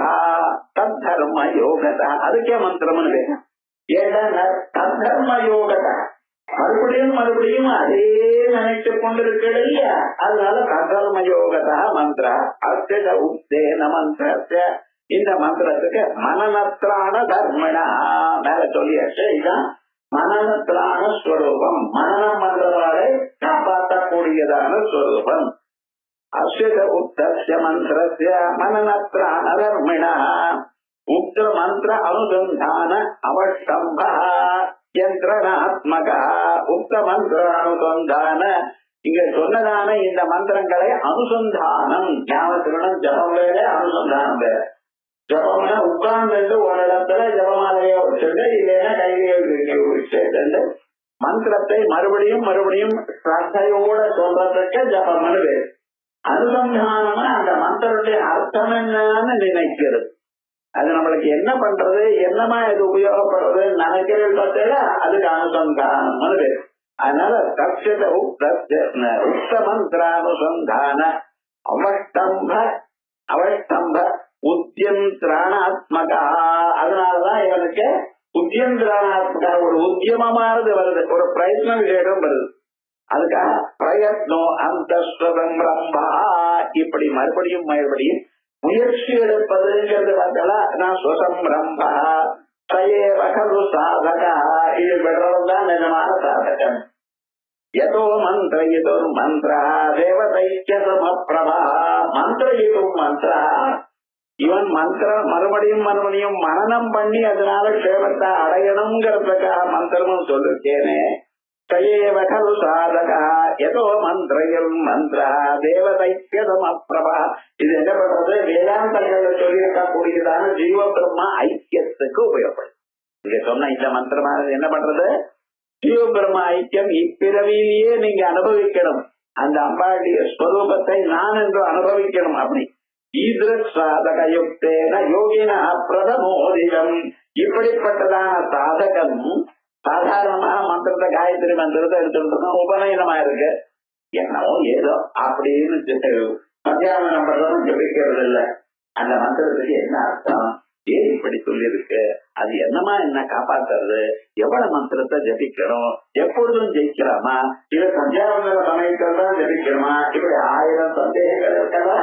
தர்ம யோகதா. அதுக்கே மந்திரம்னு பேரு. ஏன்னா தர்ம யோகதா மறுபடியும் மறுபடியும் அதே நினைச்சு கொண்டிருக்க இல்லையா? அதனால தர்ம யோகதா மந்திரா அர்த்த உத்தேன மந்திர. இந்த மந்திரத்துக்கு மனநத்ரான தர்மனா மேல சொல்லியாச்சு. இதுதான் மனநத்ரான ஸ்வரூபம். மனநம் பண்றவாளை காப்பாற்றக்கூடியதான ஸ்வரூபம். அஸ்ய உத்தஸ்ய மந்திரஸ்ய மனநத்ரான தர்மிணா. உக்த மந்திர அனுசந்தான அவஷ்டம்ப யந்திரணாத்மக. உக்த மந்திர அனுசந்தான இங்க சொன்னதான இந்த மந்திரங்களை அனுசந்தானம் ஞாபகம். ஜபம் வேற அனுசந்தானம் வேற. ஜபம்னா உட்கார்ந்து ஒரு இடத்துல ஜபமாலையோ வச்சுட்டு இல்லைன்னா கையிலையோ வச்சுட்டு மந்திரத்தை மறுபடியும் மறுபடியும் ஸ்ரத்தையோட சொல்றதுக்கு ஜபம்னு வேறு. அனுசந்தானம்னா அந்த மந்திரத்துடைய அர்த்தம் என்னன்னு நினைக்கிறது. அது நம்மளுக்கு என்ன பண்றது, என்னமா இது உபயோகப்படுறது நினைக்கிறது பார்த்தா அதுக்கு அனுசந்தானம்னு பேரு. அதனால உத்தமந்திரானுசந்தான அவஸ்தம்ப உத்தியந்திராணாத்மகா. அதனாலதான் இவனுக்கு உத்தியந்திராணாத்மகா ஒரு உத்தியமமானது வருது, ஒரு பிரயத்ன விசேஷம் வருது. அதுக்காக பிரயத்னோ அந்த இப்படி மறுபடியும் முயற்சி எடுப்பதுங்கிறது பார்த்தா நான் சுசம்ரம்பா சயேவகரு சாதகா. இது விடுறதுதான் நிஜமான சாதகம். யதோ மந்திரயிதுர் மந்திரா தேவதைக்கிய சமப்பிரபா. மந்திரயிதும் மந்திரா, இவன் மந்திரம் மறுபடியும் மனனம் பண்ணி அதனால க்ஷேமத்தை அடையணுங்கிறதுக்காக மந்திரமும் சொல்லிருக்கேனே. சயேவகரு சாதகா யதோ மந்திரயில் மந்திரா தேவதைக்கிய சமப்பிரபா. இது என்ன பண்றது, வேதாந்தங்கள்ல சொல்லியிருக்கக்கூடியதான ஜீவ பிரம்மா ஐக்கியத்துக்கு உபயோகப்படும். இங்க சொன்ன இந்த மந்திரமானது என்ன பண்றது, ஜீவ பிரம்மா ஐக்கியம் இப்பிறவிலேயே நீங்க அனுபவிக்கணும். அந்த அம்பாளுடைய ஸ்வரூபத்தை நான் என்று அனுபவிக்கணும். அப்படி ஈதிருக் சாதக யுக்தேன யோகினா பிரதமோதிகம். இப்படிப்பட்டதான சாதகம் சாதாரணமான மந்திரத்தை காயத்ரி மந்திரத்தை எடுத்துட்டு உபநயனமா இருக்கு. என்னவோ ஏதோ அப்படின்னு மத்தியானம் பண்றதும் ஜபிக்கிறது இல்ல. அந்த மந்திரத்துக்கு என்ன அர்த்தம், ஏன் இப்படி சொல்லி இருக்கு, அது என்னமா என்ன காப்பாத்துறது, எவ்வளவு மந்திரத்தை ஜபிக்கணும், எப்பொழுதும் ஜெயிக்கலாமா, இல்ல சந்தியாவந்தன சமயத்தில் தான் ஜபிக்கணுமா, இப்படி 1000 சந்தேகங்கள் இருக்கா.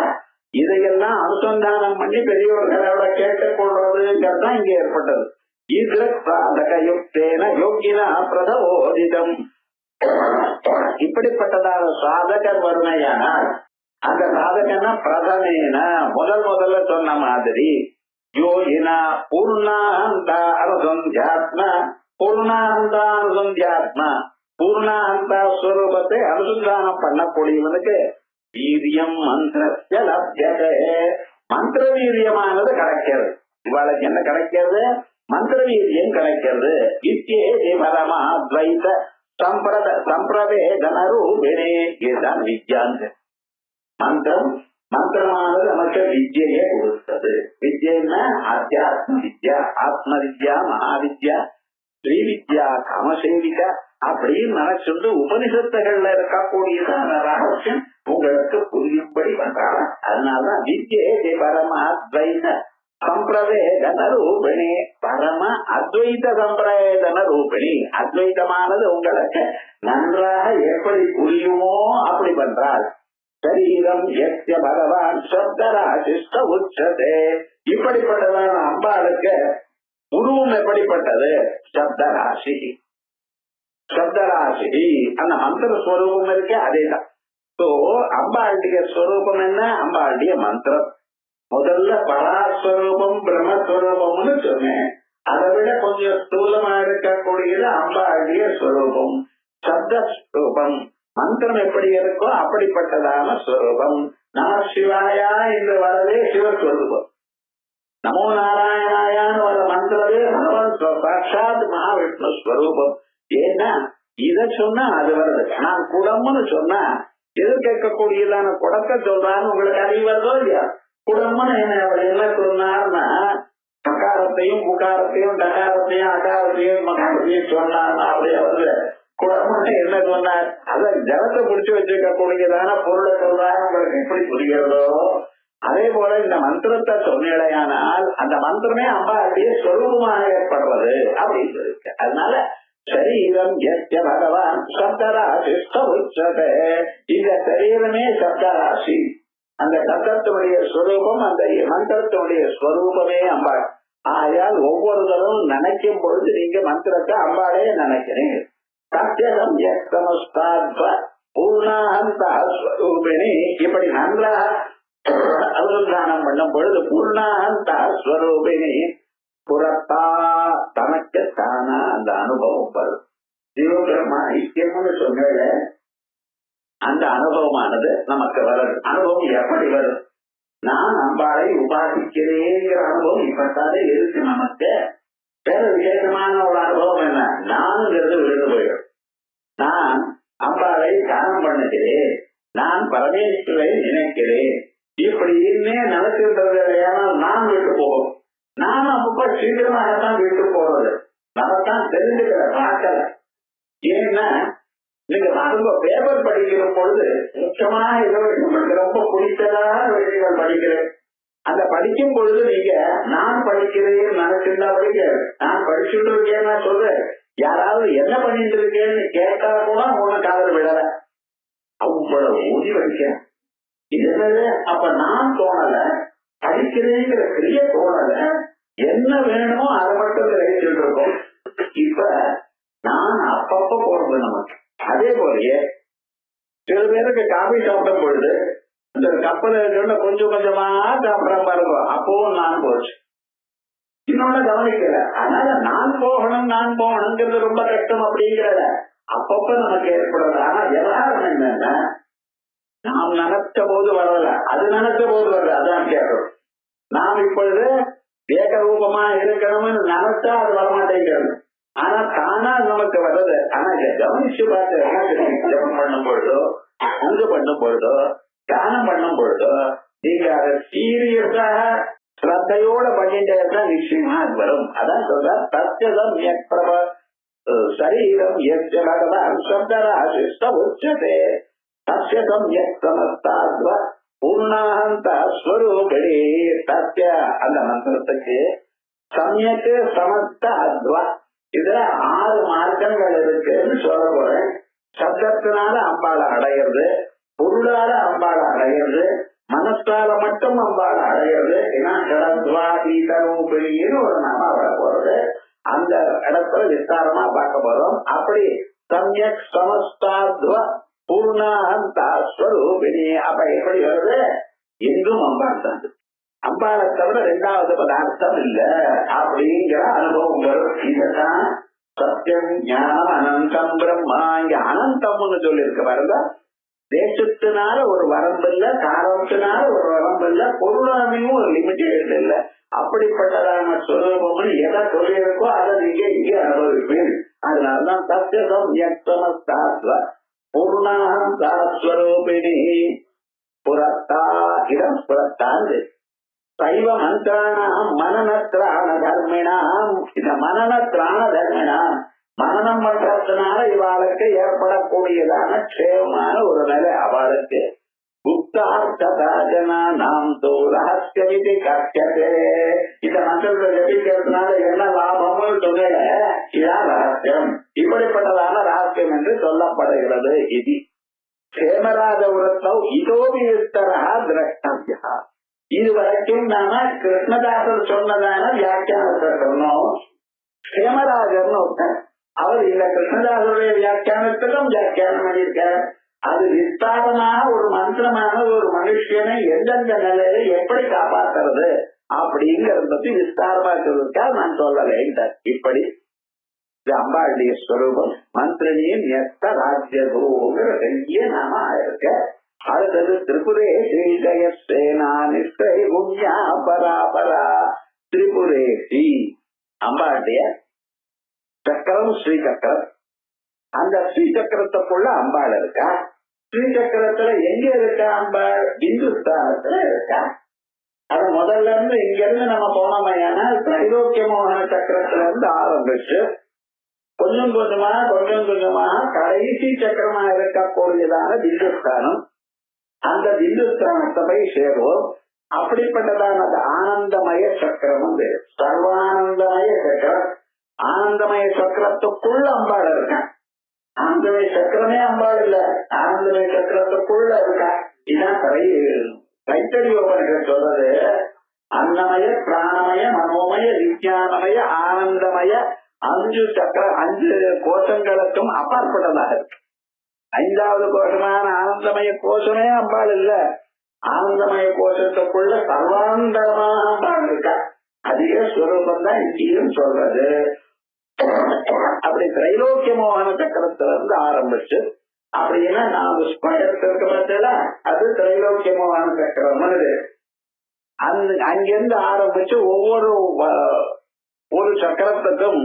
இதையெல்லாம் அனுசந்தானம் பண்ணி பெரியவர்களோட கேட்டுக் கொள்றதுங்கிறது தான் இங்க ஏற்பட்டது. யோகினா பிரதவோதிதம். இப்படிப்பட்டதான சாதகர் வறுமையானால் அந்த சாதகனா பிரதமேன முதல்ல சொன்ன மாதிரி யோகினா பூர்ணாந்தா அனுசந்தியாத்மா பூர்ணாந்தா ஸ்வரூபத்தை அனுசந்தானம் பண்ணக்கூடியவனுக்கு வீரியம் மந்திரஸ்ய லப்யதே. மந்திர வீரியமானது கிடைக்கிறது. இவளுக்கு என்ன கிடைக்கிறது, மந்திர வீரியம் கிடைக்கிறது. இத்தியே பரமாத்வைத சம்பிரவேதன ரூபிணே. இதுதான் வித்யாங்க. மந்திரமானது நமக்கு வித்யையே கொடுத்தது. வித்யன்னா அத்தியாத்ம வித்யா, ஆத்ம வித்யா, மகாவித்யா, ஸ்ரீவித்யா, காமசேவிகா அப்படின்னு நினைச்சுட்டு உபனிஷத்துகள்ல இருக்கக்கூடியதான ரகசியம் உங்களுக்கு புரியும்படி பண்றாங்க. அதனாலதான் வித்யே பரமாத்வைத சம்பிரவேதன ரூபிணி. பரம அத்வைத சம்பிரவேதன ரூபிணி. அத்வைதமானது உங்களுக்கு நன்றாக எப்படி புரியுமோ அப்படி பண்றாள். சரீரம் எஸ்ய பகவான் சப்தராசிஷ்ட உச்சதே. இப்படிப்பட்டதான அம்பாளுக்கு உருவம் எப்படிப்பட்டது, சப்தராசி. அந்த மந்திர ஸ்வரூபம் இருக்கு, அதேதான். அம்பாளுடைய ஸ்வரூபம் என்ன, அம்பாளுடைய மந்திரம். முதல்ல பராஸ்வரூபம் பிரம்மஸ்வரூபம்னு சொன்னேன். அதை விட கொஞ்சம் ஸ்தூலமா இருக்கக்கூடியது அம்பாளுடைய ஸ்வரூபம் சப்தஸ்வரூபம். மந்திரம் எப்படி இருக்கோ அப்படிப்பட்டதான ஸ்வரூபம். நம சிவாயா என்று வரவே சிவஸ்வரூபம். நமோ நாராயணாயான்னு வர மந்திரவே பகவான் சாட்சாத் மகாவிஷ்ணு ஸ்வரூபம். ஏன்னா இத சொன்னா அது வருது. நான் குடம்னு சொன்னா எது கேட்கக்கூடியதான குடத்தை சொல்றான்னு உங்களுக்கு அறிவு வருதோ இல்லையா. குடம்னு என்ன சொன்னார்னா பக்காரத்தையும் புகாரத்தையும் டகாரத்தையும் அகாரத்தையும் மகாரத்தையும் சொன்னார்னா அப்படியே வருது. குடம்னு என்ன சொன்னார், அத ஜலத்தை பிடிச்சு வச்சிருக்கக்கூடியதான பொருளை சொல்றாரு. உங்களுக்கு எப்படி புரிகிறதோ அதே போல இந்த மந்திரத்தை சொன்னால் அந்த மந்திரமே அம்பாளுடைய ஸ்வரூபமாக ஏற்படுறது அப்படின்னு இருக்கு. அதனால சரீரம் எஸ்ய பகவான் சப்தராசி உச்சதே. இந்த சரீரமே சப்தராசி. அந்த சப்தத்தினுடைய ஸ்வரூபம், அந்த மந்திரத்தினுடைய ஸ்வரூபமே அம்பாள். ஆயால் ஒவ்வொரு தடவும் நினைக்கும் பொழுது நீங்க மந்திரத்தை அம்பாளே நினைக்கிறீங்க. சத்தியம் எஸ்தமஸ்தாத்வ பூர்ணாந்தஸ்வரூபிணி. இப்படி நன்றாக அனுசந்தானம் பண்ணும் பொழுது பூர்ணாந்தஸ்வரூபிணி புறத்தா தனக்கு தானா அந்த அனுபவம் வரும். ஜீவபிரம்மா ஐக்கியம்னு சொன்ன அந்த அனுபவமானது நமக்கு வருது. அனுபவம் எப்படி வரும், நான் அம்பாளை உபாசிக்கிறேங்கிற அனுபவம் இப்பத்தாலே இருக்கு நமக்கு. வேற விசேஷமான ஒரு அனுபவம் என்ன, நானுங்கிறது விழுந்து போயிடும். நான் அம்பாளை தியானம் பண்ணுகிறேன், நான் பரமேஸ்வரை நினைக்கிறேன், இப்படின்னே நடக்கின்றது. நான் விட்டு போகும். நானும் அப்பப்ப சீக்கிரமாகத்தான் வீட்டு போறது, நமத்தான் தெரிஞ்சுக்கிற பார்க்கல. ஏன்னா நீங்க பாருங்க, பேப்பர் படிக்கிற பொழுது முக்கியமான ஏதோ உங்களுக்கு ரொம்ப பிடித்ததான விஷயங்கள் படிக்கிறேன். அந்த படிக்கும் பொழுது நீங்க நான் படிக்கிறேன் நினைச்சிருந்தா படிக்காது. நான் படிச்சுட்டு இருக்கேன்னா சொல்றேன், யாராவது என்ன பண்ணிட்டு இருக்கேன்னு கேட்டா கூட உனக்கு காதல் விடல, அவ்வளவு ஊதி படிக்க. இது என்னது? அப்ப நான் தோணல, படிக்கிறேங்கிற கிரிய தோணல, என்ன வேணுமோ அதை மட்டும் கிரகிச்சுட்டு இருக்கோம். இப்ப நான் அப்பப்ப போறது நமக்கு. அதே போலயே சில பேருக்கு காபி சாப்பிடும் பொழுது இந்த கப்பல் கொஞ்சம் கொஞ்சமா சாப்பிட பாருங்க, அப்பவும் நான் போச்சு, இன்னொன்னு கவனிக்கல. அதனால நான் போகணுங்கிறது ரொம்ப கஷ்டம் அப்படிங்கிறத அப்பப்ப நமக்கு ஏற்படுறது. ஆனா விவகாரம் என்னன்னா, நாம் நினைச்ச போது வரல, அது நினைச்ச போது வரல. அதான் கேட்கணும். நாம் இப்பொழுது ஏக ரூபமா இருக்கணும்னு நினைச்சா அது வரமாட்டேங்கிறது. ஆனா தானா நமக்கு வர்றது. ஆனா இதை கவனிச்சு பார்த்து ஜபம் பண்ணும் பொழுதோ, பூஜை பண்ணும் பொழுதோ, தியானம் பண்ணும் பொழுதோ, நீங்க அதை சீரியஸாக ஸ்ரத்தையோட பண்ணிட்டே இருந்தா நிச்சயமா அது வரும். அதான் சொல்ற, சத்தியம் சரீரம் உச்சதே சத்தியம் சமஸ்தாத்வ பூர்ணாந்த ஸ்வரூபிணி. சத்திய அந்த மந்திரத்துக்கு சமயத்து சமஸ்த அத்வா, இதுல 6 மார்க்கங்கள் இருக்குன்னு சொல்ல போறேன். சப்தத்தினால அம்பாளை அடையிறது, பொருளால அம்பாளை அடையிறது, மனசால மட்டும் அம்பாளை அடையிறது. ஏன்னா கடத்வாதீதரூபிணின்னு ஒரு நாம வர போறது. அந்த இடத்துல விஸ்தாரமா பார்க்க போறோம். அப்படி சமயக் சமஸ்தாத்வ பூர்ணாந்த ஸ்வரூபிணி. அப்ப எப்படி வருது? எங்கும் அம்பாள் தான். அம்பாளை தவிர 2வது பதார்த்தம் இல்ல அப்படிங்கிற அனுபவம் வரும். இதுதான் சத்தியம் ஞானம் அனந்தம் பிரம்மா. இங்க அனந்தம்னு சொல்லி இருக்க பாருங்க. தேசத்தினால ஒரு வரம்பு இல்ல, காரணத்தினால ஒரு வரம்பு இல்ல, பொருளாமையும் ஒரு லிமிட்டேஷன் இல்ல. அப்படிப்பட்டதான ஸ்வரூபம்னு எதை சொல்லியிருக்கோ அதை நீங்க இங்கே அனுபவிப்பீங்க. அதனாலதான் சத்தியம் யக்தமஸ்தாத்வ பூர்ணாந்தஸ்வரூபிணி. புறத்தா இடம் புறத்தாந்து சைவ மந்திராணாம் மனநத்ராண தர்மிணாம். இந்த மனநத்ராண தர்மிணாம், மனநம் பண்றதுனால இவாளுக்கு ஏற்படக்கூடியதான க்ஷேமமான ஒரு நிலை அவளுக்கு. குப்தார்த்தனா நாம் தோ ரகசியமிதி கஷ்டத்தே. இந்த மந்திரத்தை ஜபிக்கிறதுனால என்ன லாபம்னு சொல்லல, இதான் ரகசியம். இப்படிப்பட்டதான ரகசியம் என்று சொல்லப்படுகிறது. இது க்ஷேமராஜ விரத்தௌ இதோபி விஸ்தரா திரஷ்டவ்யா. இதுவரைக்கும் நாம கிருஷ்ணதாசர் சொன்னதான வியாக்கியானத்தை சொன்னோம். ஹேமராஜர்னு ஒருத்தர், அவர் இந்த கிருஷ்ணதாசருடைய வியாக்கியானத்திலும் வியாக்கியானம் பண்ணியிருக்கார். அது விஸ்தாரமாக ஒரு மந்திரமான ஒரு மனுஷனை எந்தெந்த நிலையில எப்படி காப்பாற்றுறது அப்படிங்கறத பத்தி விஸ்தாரமா சொல்லிருக்கா. நான் சொல்லலை. இப்படி அம்பாளுடைய ஸ்வரூபம் மந்திரனியும் எத்த ராஜ்யதோங்கிற பெரிய நாம ஆயிருக்க. அடுத்தது திரிபுரேஷி ஜெயசேனா நிஷ்டை புண்ணியா பராபரா. திரிபுரேஷி அம்பாளுடைய சக்கரம் ஸ்ரீ சக்கரம். அந்த ஸ்ரீ சக்கரத்துக்குள்ள அம்பாள் இருக்கா. ஸ்ரீ சக்கரத்துல எங்க இருக்கா அம்பாள்? இந்துஸ்தானத்துல இருக்கா. அது முதல்ல இருந்து இங்க இருந்து நம்ம போனோமையான திரைலோக்கிய மோகன சக்கரத்துல இருந்து ஆரம்பிச்சு கொஞ்சம் கொஞ்சமா கடைசி சக்கரமா இருக்கக்கூடியதான இந்துஸ்தானம். அந்த இந்துஸ்தானத்தை போய் சேருவோம். அப்படிப்பட்டதான அந்த ஆனந்தமய சக்கரம் வந்து சர்வானந்தமய சக்கரம். ஆனந்தமய சக்கரத்துக்குள்ள அம்பாள் இருக்கா. ஆனந்தமய சக்கரமே அம்பாள் இல்ல, ஆனந்தமய சக்கரத்துக்குள்ள இருக்கா. இதான் தைத்தரிய சொல்றது. அன்னமய பிராணமய மனோமய விஞ்ஞானமய ஆனந்தமய 5 சக்கரம் 5 கோஷங்களுக்கும் அப்பாற்பட்டதாக இருக்கு. 5வது கோஷமான ஆனந்தமய கோஷமே அம்பாள் இல்ல. ஆனந்தமய கோஷத்துக்குள்ள சர்வாந்தரமாக அம்பாள் இருக்கா. அதிக ஸ்வரூபம் தான் இங்கேயும் சொல்றது. அப்படி திரைலோக்கிய மோகன சக்கரத்துல இருந்து ஆரம்பிச்சு அப்படின்னா 4 ஸ்கொயர் இருக்க பார்த்தல, அது திரைலோக்கிய மோகன சக்கரம். அங்கிருந்து ஆரம்பிச்சு ஒவ்வொரு சக்கரத்துக்கும்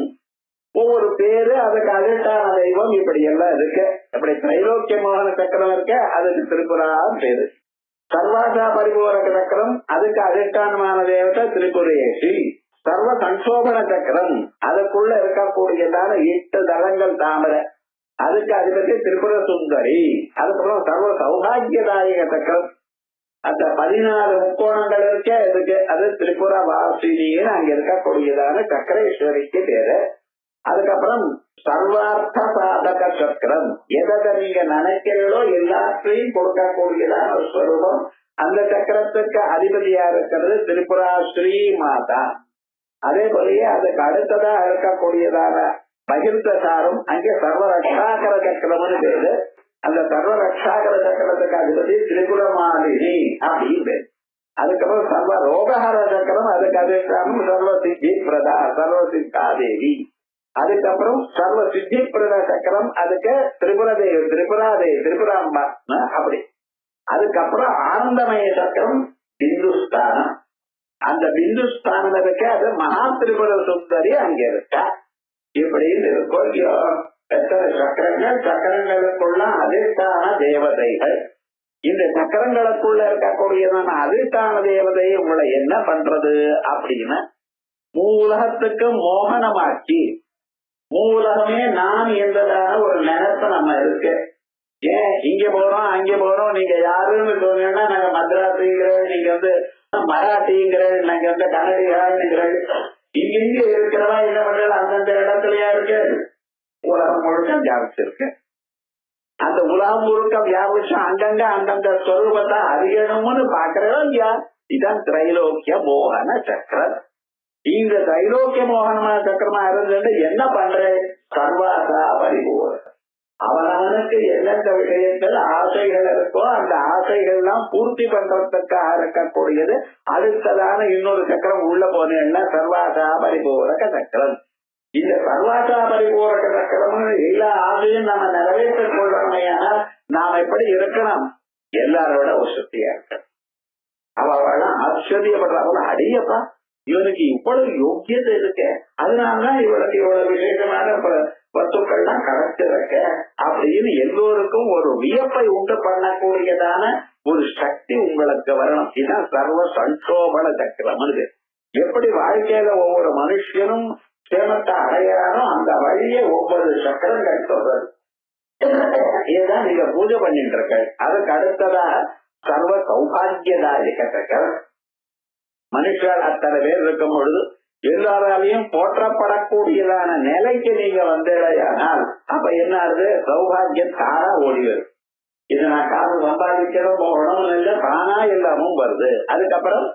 ஒவ்வொரு பேரு, அதுக்கு அதிர்ஷ்டான தெய்வம், இப்படி எல்லாம் இருக்கு. அப்படி திரைலோக்கிய மோகன சக்கரம் இருக்க, அதுக்கு திரிபுரா பேரு. சர்வாசா பரிபூரக சக்கரம், அதுக்கு அதிர்ஷ்டானமான தேவதை திரிபுரேஷி. சர்வ சங்கோபன சக்கரம், அதுக்குள்ள இருக்கக்கூடியதான 8 தளங்கள் தாமரை, அதுக்கு அதிபதி திரிபுர சுந்தரி. அதுக்கப்புறம் சர்வ சௌபாகியதாயக சக்கரம், அந்த 14 முக்கோணங்கள் இருக்க இதுக்கு அது திரிபுர வாசினின்னு அங்க இருக்கக்கூடியதான சக்கரேஸ்வரிக்கு பேரு. அதுக்கப்புறம் சர்வார்த்த சாதக சக்கரம், எதை நீங்க நினைக்கிறீங்களோ எல்லாத்தையும் கொடுக்கக்கூடியதான ஒரு ஸ்வரூபம். அந்த சக்கரத்துக்கு அதிபதியா இருக்கிறது திரிபுரா ஸ்ரீ மாதா. அதே போலயே அதுக்கு அடுத்ததா இருக்கக்கூடியதான பகிர்ந்த சாரம், அங்கே சர்வ ரக்ஷாகர சக்கரம்னு பேரு. அந்த சர்வ ரக்ஷாகர சக்கரத்துக்கு அதிபதி திரிபுரமாலினி அப்படின்னு பேரு. அதுக்கப்புறம் சர்வ ரோகஹர சக்கரம், அதுக்கு அதிஷ்டானம் சர்வ சித்தி பிரதா சர்வ சித்தாதேவி. அதுக்கப்புறம் சர்வ சித்தி பிரதா சக்கரம், அதுக்கு திரிபுரதேவி திரிபுராதேவி திரிபுராம்பா அப்படி. அதுக்கப்புறம் ஆனந்தமய சக்கரம் பிந்துஸ்தானம், அந்த பிந்துஸ்தானம் இருக்க அது மகா திரிபுர சுந்தரி அங்க இருக்கா. இப்படின்னு இருக்கும் எத்தனை சக்கரங்கள், சக்கரங்களுக்குள்ள அதிஷ்டான தேவதைகள். இந்த சக்கரங்களுக்குள்ள இருக்கக்கூடியதான அதிஷ்டான தேவதை உங்களை என்ன பண்றது அப்படின்னா, மூலகத்துக்கு மோகனமாக்கி, மூலகமே நான் என்றதான ஒரு நினைப்பு நம்ம இருக்கு. ஏன் இங்க போறோம் அங்க போறோம், நீங்க யாருன்னு சொன்னீங்கன்னா நாங்க மദ്രാസിங்கிற, நீங்க மராட்டிங்கிற, நாங்க கன்னடிகாரங்கிற, இங்க இருக்கிறவா என்ன பண்றது, அந்தந்த இடத்துலயா இருக்கு. உலகம் முழுக்க வியாபிச்சிருக்கு. அந்த உலகம் முழுக்க வியாபிச்சு அங்கங்க அந்தந்த ஸ்வரூபத்தை அறியணும்னு பாக்குறதோ இல்லையா. இதுதான் திரைலோக்கிய மோகன சக்கரம். இந்த திரைலோக்கிய மோகனமான சக்கரமா இருந்துட்டு என்ன பண்ற, சர்வாசா பரிபூர, அவனவனுக்கு எந்தெந்த விஷயத்தில் ஆசைகள் இருக்கோ அந்த ஆசைகள் எல்லாம் பூர்த்தி பண்றதுக்காக இருக்கக்கூடியது. அடுத்ததான இன்னொரு சக்கரம் உள்ள போனேன்னா சர்வாசா பரிபூரக சக்கரம். இந்த சர்வாசா பரிபூரக சக்கரம் எல்லா ஆசையும் நம்ம நிறைவேற்றிக் கொள்ளணுமையானா நாம் எப்படி இருக்கணும், எல்லாரோட வசதியா இருக்கணும். அவெல்லாம் ஆச்சரியப்படுறாங்க, அடியப்பா இவனுக்கு இவ்வளவு யோக்கியத்தை இருக்க, அதனாலதான் இவனுக்கு இவ்வளவு விசேஷமான வஸ்துக்கள்லாம் கிடைச்சிருக்க அப்படின்னு எல்லோருக்கும் ஒரு வியப்பை உண்டு பண்ணக்கூடியதான ஒரு சக்தி உங்களுக்கு வரணும். இதுதான் சர்வ சங்கோபன சக்கரம். எப்படி வாழ்க்கையில ஒவ்வொரு மனுஷனும் சேமத்தை அடையானோ அந்த வழியை 9 சக்கரங்கள் சொல்றது. இதுதான் நீங்க பூஜை பண்ணிட்டு இருக்க. அதுக்கு அடுத்ததாக சர்வ சௌபாகியதாயக சக்கரம். மனுஷால் அத்தனை பேர் இருக்கும் பொழுது எல்லாராலையும் போற்றப்படக்கூடியதான நிலைக்கு நீங்க வந்தேடையானால் அப்ப என்ன ஆகுது, சௌபாகியம் தானா ஓடி வரும். இதை நான் காசு சம்பாதிக்கிறோம் போகணும் இல்லை, தானா எல்லாமும் வருது. அதுக்கப்புறம்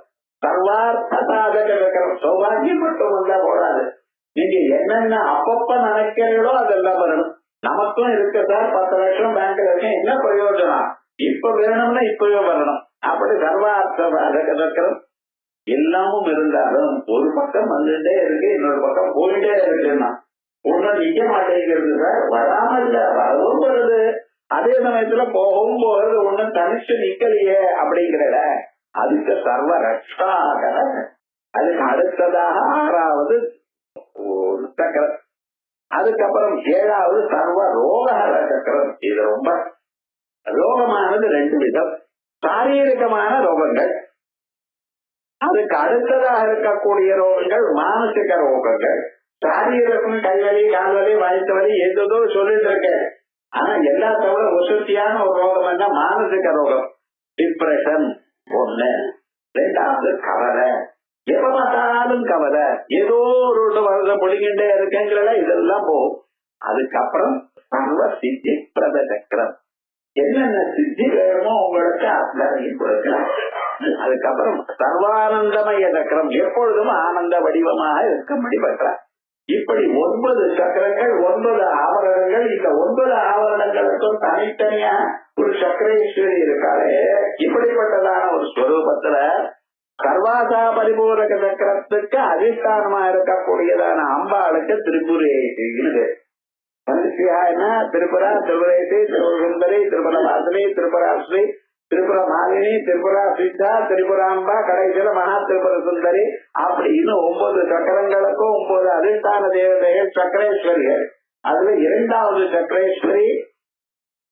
சர்வார்த்த சாதக சக்கரம். சௌபாகியம் மட்டும் வந்தா போடாது, நீங்க என்னென்ன அப்பப்ப நினைக்கிறீங்களோ அதெல்லாம் வரணும். நமக்கும் இருக்கு சார் 10 லட்சம் பேங்க்ல இருக்கு, என்ன பிரயோஜனம், இப்ப வேணும்னா இப்பவே வரணும். அப்படி சர்வார்த்த சாதக சக்கரம் எல்லாமும் இருந்தாலும் ஒரு பக்கம் வந்துட்டே இருக்கு, இன்னொரு பக்கம் போயிட்டே இருக்குன்னா ஒன்னும் நிக்க மாட்டேங்கிறது சார். வராம இல்ல, வரவும் வருது, அதே சமயத்துல போகவும் போகிறது, ஒன்னும் தனிச்சு நிக்கலையே அப்படிங்கிறத. அதுக்கு சர்வ ரட்சாகர. அதுக்கு அடுத்ததாக 6வது சக்கரம். அதுக்கப்புறம் 7வது சர்வ ரோகஹர சக்கரம். இது ரொம்ப ரோகமானது 2 விதம். சாரீரிகமான ரோகங்கள், அதுக்கு அடுத்ததாக இருக்கக்கூடிய ரோகங்கள் மானசிக ரோகங்கள். சாரீரகம் கைவலி கால்வலி வயிற்று வலி ஏதோ சொல்லிட்டு இருக்கேன். ஆனா எல்லாத்தோட வசதியான ஒரு ரோகம் என்ன, மானசிக ரோகம். டிப்ரெஷன் 1, 2வது கவலை, எப்ப பார்த்தாலும் கவலை, ஏதோ ஒரு வருடம் பொழிகின்றே இருக்கேங்கிறத இதெல்லாம் போகும். அதுக்கப்புறம் சர்வ சித்தி பிரத சக்கரம். என்னென்ன சித்தி வேணுமோ உங்களுக்கு அத்தனையும் கொடுக்கலாம். அதுக்கப்புறம் சர்வானந்தமய சக்கரம், எப்பொழுதும் ஆனந்த வடிவமாக இருக்கும்படி பண்றார். இப்படி 9 சக்கரங்கள், 9 ஆவரணங்கள். இந்த 9 ஆவரணங்களுக்கும் தனித்தனியா ஒரு சக்கரேஸ்வரி இருக்காளே. இப்படிப்பட்டதான ஒரு ஸ்வரூபத்துல சர்வாசா பரிபூரக சக்கரத்துக்கு அதிஷ்டானமா இருக்கக்கூடியதான அம்பாளுக்கு திரிபுரேசின்னு என்ன, திரிபுரா, திரிபுரேசி, திரிபுரசுந்தரி, திரிபுர வாசனி, திரிபுராஸ்ரீ, திரிபுர மாலினி, திரிபுரா சித்தா, திரிபுராம்பா, கடைசியில மகா திரிபுர சுந்தரி அப்படின்னு 9 சக்கரங்களுக்கும் 9 அதிஷ்டான தேவதைகள் சக்கரேஸ்வரிகள். அதுல 2வது சக்கரேஸ்வரி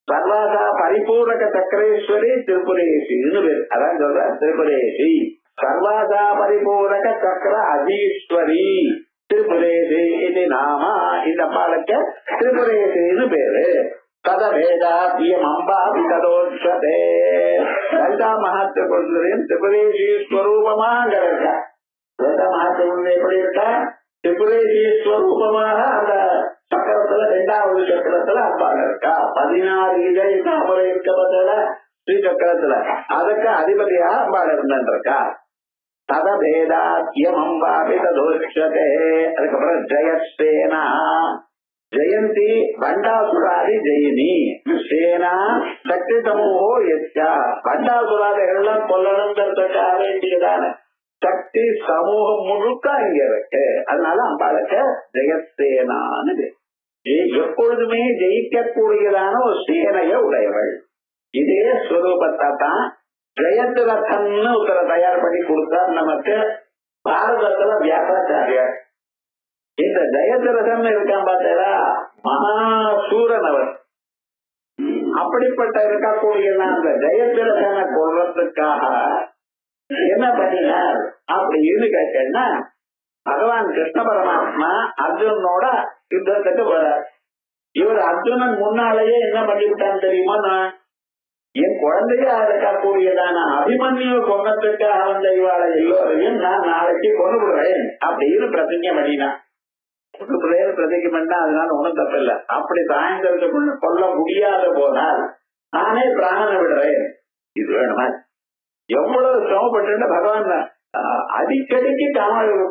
சர்வாசா பரிபூரக சக்கரேஸ்வரி திரிபுரேசின்னு பேர். அதான் சொல்ற திரிபுரேசி. சர்வாதா பரிபூரக சக்கர அதீஸ்வரி திரிபுரேசி இது நாமா. இந்த அம்பாளுக்கு திரிபுரேசின்னு பேரு. ததவேதாத்தியம் அம்பாபி ததோஷதே. லலிதா மகாத்திரிபுரேசின் திரிபுரேசி ஸ்வரூபமாக இருக்கா. லலிதா மகாத்திரிபுரம் எப்படி இருக்கா? திரிபுரேசி ஸ்வரூபமாக அந்த சக்கரத்துல 2வது சக்கரத்துல அம்பாள் இருக்கா. 16 இதழ் தாமரை இருக்கப்பட்ட ஸ்ரீ சக்கரத்துல அதுக்கு அதிபதியா அம்பாள் இருந்திருக்கா. ததபேதாத்யம் அம்பாபி ததோஷதே. அதுக்கப்புறம் ஜெயசேனா ஜெயந்தி பண்டாசுராதி ஜெயினி சேனா சக்தி சமூகோ எச்சா. பண்டாசுராதிகள்லாம் கொல்லணுங்கிறதுக்காக வேண்டியதான சக்தி சமூகம் முழுக்க இங்க இருக்கு. அதனால அம்பாளுக்கு ஜெயசேனான்னு எப்பொழுதுமே ஜெயிக்கக்கூடியதான ஒரு சேனைய உடையவள். இதே ஸ்வரூபத்தை தான் ஜெயத்ரதன்னு ஒருத்தரை தயார் பண்ணி கொடுத்தார் நமக்கு பாரதத்துல வியாசாச்சாரியர். இந்த ஜெயத்ரதன் இருக்கான் பார்த்தா மகாசூரன் அவர். அப்படிப்பட்ட இருக்கக்கூடியதான் அந்த ஜெயத்ரதனை கொள்றதுக்காக என்ன பண்ணினார் அப்படின்னு கேட்டேன்னா, பகவான் கிருஷ்ண பரமாத்மா அர்ஜுனனோட யுத்தத்துக்கு வர்றார். இவர் அர்ஜுனன் முன்னாலேயே என்ன பண்ணிவிட்டான்னு தெரியுமா? நான் என் குழந்தையா இருக்கக்கூடியதான அபிமன்யு கொன்னதுக்காக வந்த இவாளை எல்லோரையும் நான் நாளைக்கு கொண்டு விடுறேன் அப்படின்னு பிரதிஜை பண்ணினான். கொண்டு விடுறேன் பிரதிஜை பண்ணா அதனால ஒண்ணும் தப்பில்லை. அப்படி சாயந்தரத்துக்குள்ள கொல்ல முடியாத போனால் நானே பிராணனை விடுறேன். இது வேணுமா? எவ்வளவு சிரமப்பட்டு பகவான் அடிக்கடிக்கு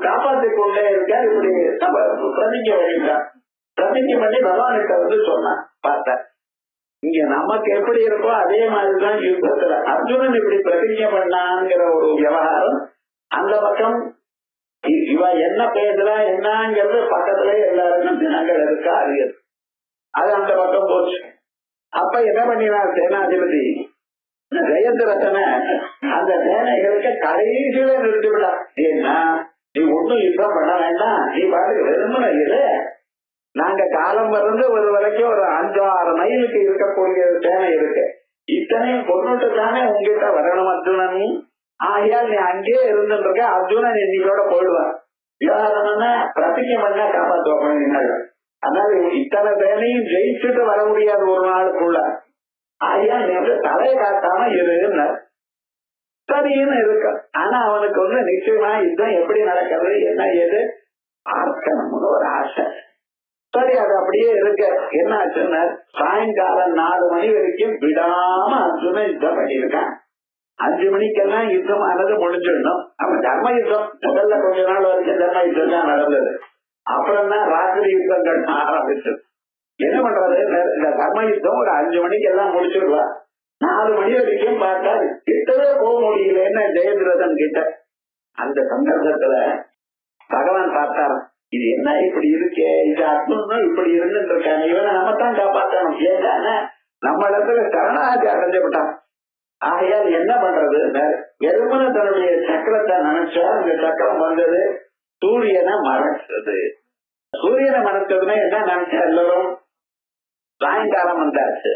காப்பாற்றிக் கொண்டே இருக்கார். இப்படி பிரதிஜை பண்ணிட்டார். பிரதிஜை பண்ணி பகவான்கிட்ட வந்து சொன்னான். பார்த்தேன் இங்க நமக்கு எப்படி இருக்கோ அதே மாதிரிதான் யுத்தத்துல அர்ஜுனன் இப்படி பிரதிஜை பண்ணாங்கிற ஒரு விவகாரம் அந்த பக்கம் இவ என்ன பேசுறா என்னங்கிறது பக்கத்துல எல்லாருக்கும் தினங்கள் இருக்கா அறியது. அது அந்த பக்கம் போச்சு. அப்ப என்ன பண்ணினார் சேனாதிபதி ஜெயத்ரதனை அந்த சேனைகளுக்கு கடைசியில நிறுத்திவிடா. ஏன்னா நீ ஒண்ணும் யுத்தம் பண்ண வேண்டாம், நீ பாட்டுக்கு வெறுமன இரு. நாங்க காலம் வந்து ஒரு வரைக்கும் ஒரு 5-6 மைலுக்கு இருக்கக்கூடிய சேனை இருக்கு. இத்தனையும் கொண்டுட்டு தானே உங்ககிட்ட வரணும் அர்ஜுனன். ஆகையால் நீ அங்கேயே இருந்துருக்க. அர்ஜுனன் இன்னைக்கோட போயிடுவான். விவகாரம்னா பிரதிஜை பண்ணா காப்பாற்றுவாங்க. அதனால இத்தனை சேனையும் ஜெயிச்சுட்டு வர முடியாது ஒரு நாளுக்குள்ள. ஆகையால் நீ வந்து தலையை காட்டாம இருன்னு சரின்னு இருக்கு. ஆனா அவனுக்கு வந்து நிச்சயமா யுத்தம் எப்படி நடக்கிறது என்ன ஏது பார்க்கணும்னு ஒரு ஆசை. சரி அது அப்படியே இருக்க. என்ன ஆச்சுன்னா சாயங்காலம் 4 மணி வரைக்கும் விடாம அர்ஜுனன் யுத்தம் பண்ணியிருக்கான். 5 மணிக்கெல்லாம் யுத்தமானது முடிஞ்சிடணும். அவன் தர்ம யுத்தம் முதல்ல கொஞ்ச நாள் வரைக்கும் தர்ம யுத்தம் தான் நடந்தது. அப்புறம் தான் ராத்திரி யுத்தங்கள் ஆரம்பிச்சது. என்ன பண்றது? இந்த தர்ம யுத்தம் ஒரு 5 மணிக்கெல்லாம் முடிச்சிடுவா. 4 மணி வரைக்கும் பார்த்தா கிட்டவே போக முடியல. என்ன ஜெயத்ரதன் கிட்ட அந்த சந்தர்ப்பத்துல பகவான் பார்த்தாராம். இது என்ன இப்படி இருக்கே, இது அர்ஜுனன் இப்படி இருந்துட்டு இருக்காங்க, இவனை நம்ம தான் காப்பாற்றணும். ஏன்னா நம்ம இடத்துல சரணாகி அடைஞ்சு விட்டான். ஆகையால் என்ன பண்றது? வெறுமன தன்னுடைய சக்கரத்தை நினைச்சா இந்த சக்கரம் வந்தது சூரியனை மறைச்சது. சூரியனை மறைச்சதுன்னா என்ன நினைச்சா எல்லாரும் சாயங்காலம் வந்தாச்சு.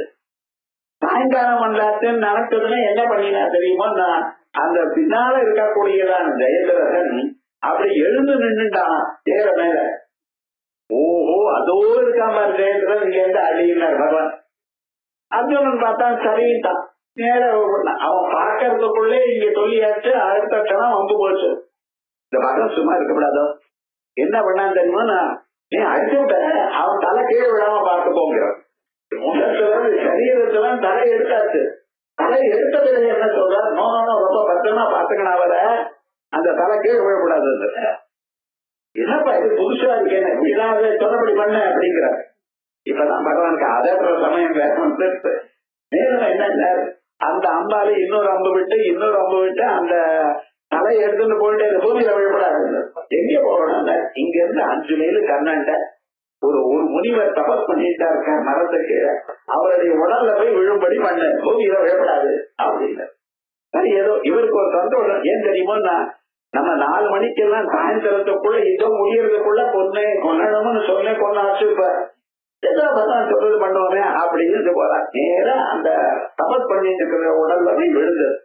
சாயங்காலம் வந்தாச்சுன்னு நினைச்சதுன்னா என்ன பண்ணினா தெரியுமா? நான் அந்த பின்னால இருக்கக்கூடியதான் ஜெயத்ரதன் அப்படி எழுந்து நின்றுட்டான் தேர மேல. ஓஹோ அதோ இருக்காம ஜெயத்ரதன் இங்க இருந்து அடியினார் பகவான். அர்ஜுனன் பார்த்தா சரிட்டான். நேர அவன் பார்க்கறதுக்குள்ளே இங்க சொல்லியாச்சு. அடுத்த கணம் வந்து போச்சு. இந்த பகவான் சும்மா இருக்கக்கூடாதோ. என்ன பண்ணான்னு தெரியுமா? நீ அடிச்சு விட்ட அவன் தலை கீழே விடாம பார்த்து போங்க. முகத்துல சரீரத்துல தலை எடுத்தாச்சு. தலை எடுத்த பிறகு என்ன சொல்ற? நோ ரொம்ப பத்திரமா பாத்துக்கணும் அவரை. அந்த தலை கீழே விழக்கூடாது. என்னப்பா இது புதுசா இருக்கேன் இப்படிதான் சொன்னபடி பண்ண அப்படிங்கிற. இப்பதான் பகவானுக்கு அதற்ற சமயம் மேலும் என்ன அந்த அம்பால இன்னொரு அம்பு விட்டு அந்த தலையை எடுத்துட்டு போயிட்டு அந்த பூமியில விழக்கூடாது. எங்க போகணும்? இங்க இருந்து 5 மைல் கண்ணாண்ட ஒரு முனிவர் தபஸ் பண்ணிட்டா இருக்க மரத்துக்கு அவருடைய உடல்ல போய் விழும்படி பண்ண பூமியில விழக்கூடாது அப்படின்னு. சரி ஏதோ இவருக்கு ஒரு சந்தோஷம். ஏன் தெரியுமோ? நம்ம 4 மணிக்கெல்லாம் சாயந்தரத்துக்குள்ள யுத்தம் முடியறதுக்குள்ள கொன்னணும்னு சொன்னேன். கொண்டாச்சு இப்ப ஏதோ சொல்றது பண்ணுவோமே அப்படின்னு போறான். நேரம் அந்த தபஸ் பண்ணிட்டு இருக்கிற உடல்ல போய் விழுந்தது.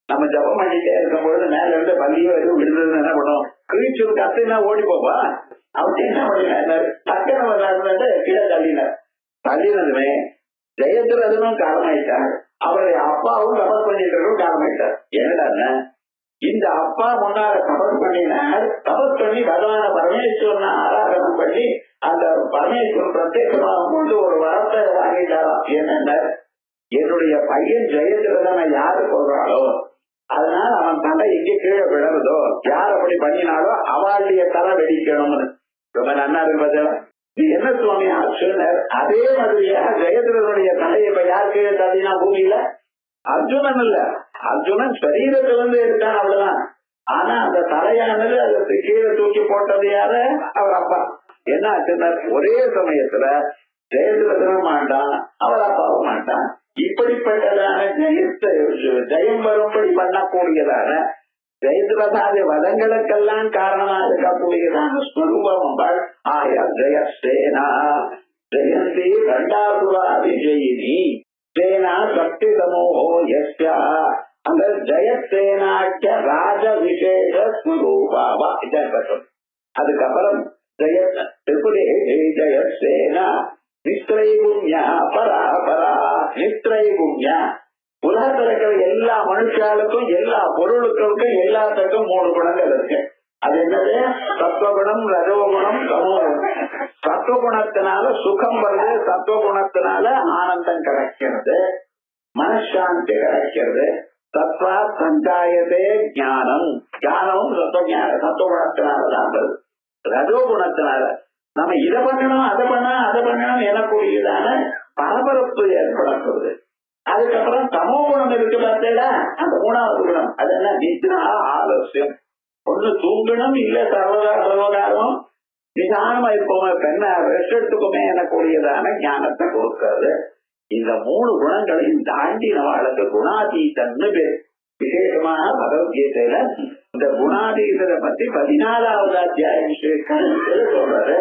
நம்ம ஜபம் பண்ணிட்டே இருக்கும் பொழுது மேல இருந்து பள்ளியோ எதுவும் விடுதல் என்ன பண்ணுவோம், கிழிச்சு கத்துனா ஓடி போவா. அவர் என்ன பண்ணினார், டக்குனு விளையாடுறது கீழே தள்ளினார். தள்ளினதுமே ஜெயத்ரதனும் காரணமாயிட்டார், அவருடைய அப்பாவும் தபஸ் பண்ணிட்டு காரணமாயிட்டார். என்னடா இந்த அப்பா முன்னால தபஸ் பண்ணினார், தபஸ் பண்ணி பகவான பரமேஸ்வரனை ஆராதனம் பண்ணி அந்த பரமேஸ்வரன் பிரத்யேகமாக கொண்டு ஒரு வரத்தை வாங்கிட்டாராம். என்னென்ன, என்னுடைய பையன் ஜெயத்ரதனை யாரு சொல்றாளோ அதனால அவன் தலை எங்க கீழே விழறதோ, யார் அப்படி பண்ணினாலோ அவளுடைய தலை வெடிக்கணும்னு. ரொம்ப நன்னா இருப்பது என்ன சுவாமி அர்ஜுனர், அதே மாதிரியாக ஜெயத்ரதனுடைய தலையை இப்ப யார் கீழே தள்ளினா பூமியில, அர்ஜுனன் இல்ல, அர்ஜுனன் சரீரத்திலிருந்து இருக்கான் அவ்வளவுதான். ஆனா அந்த தலையானது அதற்கு கீழே தூக்கி போட்டது யாரு, அவர் அப்பா. என்ன ஆச்சுனர், ஒரே சமயத்துல ஜெயத்ரதனும் மாட்டான், அவர் அப்பாவும் மாட்டான். இப்படிப்பட்டதான ஜெயம் வரும்படி பண்ணக்கூடியதான ஜெயத்ரதாதி வதங்களுக்கெல்லாம் காரணமா இருக்கக்கூடியதான ஸ்வரூபம் அம்பாள். ஆயா ஜெயசேனா ஜெயந்தி கண்டாசுரா விஜயினி சேனா சக்தி தமோஹோ யஸ்யா. அந்த ஜெயசேனாக்க ராஜ விசேஷ ஸ்வரூபாவா இதான் கட்டும். அதுக்கப்புறம் ஜெய திரிபுரே ஜெயசேனா நிஸ்திரைகுண்யா பராபரா. நிஸ்திரைகுண்யா உலகத்துல இருக்கிற எல்லா மனுஷாளுக்கும் எல்லா பொருளுக்கும் எல்லாத்துக்கும் 3 குணங்கள் இருக்கு. அது என்னது, சத்துவகுணம், ரஜோகுணம், தமோகுணம். சத்துவகுணத்தினால சுகம் வருது, சத்துவகுணத்தினால ஆனந்தம் கிடைக்கிறது, மனசாந்தி கிடைக்கிறது. சத்வா சஞ்சாயதே ஞானம், ஞானமும் சத்துவகுணத்தினாலதான் வருது. ரஜோகுணத்தினால நம்ம இதை பண்ணணும் அதை பண்ணணும் எனக்கூடியதான பரபரப்பு ஏற்படப்படுது. அதுக்கப்புறம் தமோ குணம் இருக்கு பார்த்தா, அந்த 3வது குணம் அது என்ன, நித்ரா ஆலசியம். ஒண்ணு தூங்கணும், இல்ல சர்வகாரம் நிதானமா இருப்போமே, பெண்ண ரெஸ்ட் எடுத்துக்கோமே எனக்கூடியதான ஞானத்தை கொடுக்கிறது. இந்த 3 குணங்களையும் தாண்டினவாளுக்கு குணாதீதன்னு பேர். விசேஷமான பகவத்கீதையில இந்த குணாதீதத்தை பத்தி 14வது அத்தியாயம் சொல்றாரு.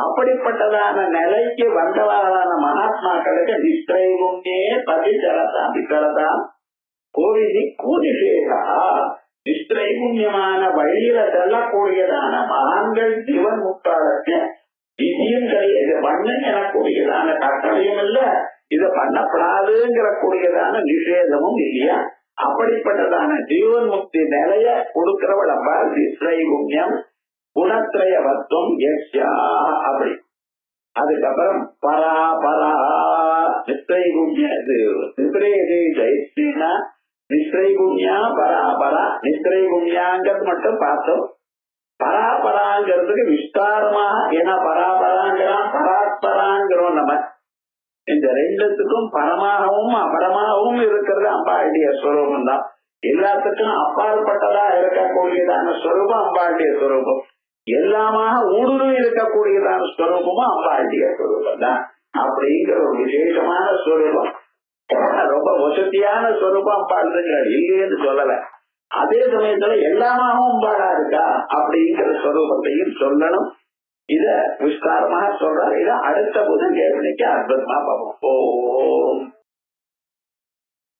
அப்படிப்பட்டதான நிலைக்கு வந்தவாறான மகாத்மாக்களுக்கு நிஸ்திரைகுண்யே பதிசரதா விசரதா கோவிதி கூதிசேகா. நிஸ்திரைகுண்யமான வழியில செல்லக்கூடியதான மகான்கள் ஜீவன் முக்தாளுக்கு விதியும் கிடையாது, பண்ணு எனக்கூடியதான கட்டளையும் இல்ல, இதை பண்ணப்படாதுங்கிற கூடியதான நிஷேதமும் இல்லையா. அப்படிப்பட்டதான ஜீவன் முக்தி நிலைய கொடுக்கிறவள் அப்பா நிஸ்திரைகுண்யம் குணத்ரயவத்துவம் யக்ஷா அப்படி. அதுக்கப்புறம் பராபரா நிஸ்திரைகுண்ய ஜெயஸ்ரீனா நிஸ்திரைகுண்யா பராபரா. நிஸ்திரைகுண்யாங்கிறது மட்டும் பார்த்தோம். பராபராங்கிறதுக்கு விஸ்தாரமாக, ஏன்னா பராபராங்கிறான் பராத்பராங்கிறோம். நம்ம இந்த 2த்துக்கும் பரமாகவும் அபரமாகவும் இருக்கிறது அம்பாளுடைய ஸ்வரூபம் தான். எல்லாத்துக்கும் அப்பாற்பட்டதா இருக்கக்கூடியதான ஸ்வரூபம் அம்பாளுடைய ஸ்வரூபம். எல்லாமாக ஊடுருவி இருக்கக்கூடியதான ஸ்வரூபமும் அம்பாளுடைய ஸ்வரூபம் தான். அப்படிங்கிற ஒரு விசேஷமான ஸ்வரூபம், ரொம்ப வசதியான ஸ்வரூபம் அம்பாளுங்கிறார், இல்லைன்னு சொல்லல. அதே சமயத்துல எல்லாமாகவும் அம்பாளா இருக்கா அப்படிங்கிற ஸ்வரூபத்தையும் சொல்லணும். இத விஸ்தாரமாக சொல்றாரு. இத அடுத்த புதன் கேள்விக்கு அற்புதமா பார்ப்போம். ஓம்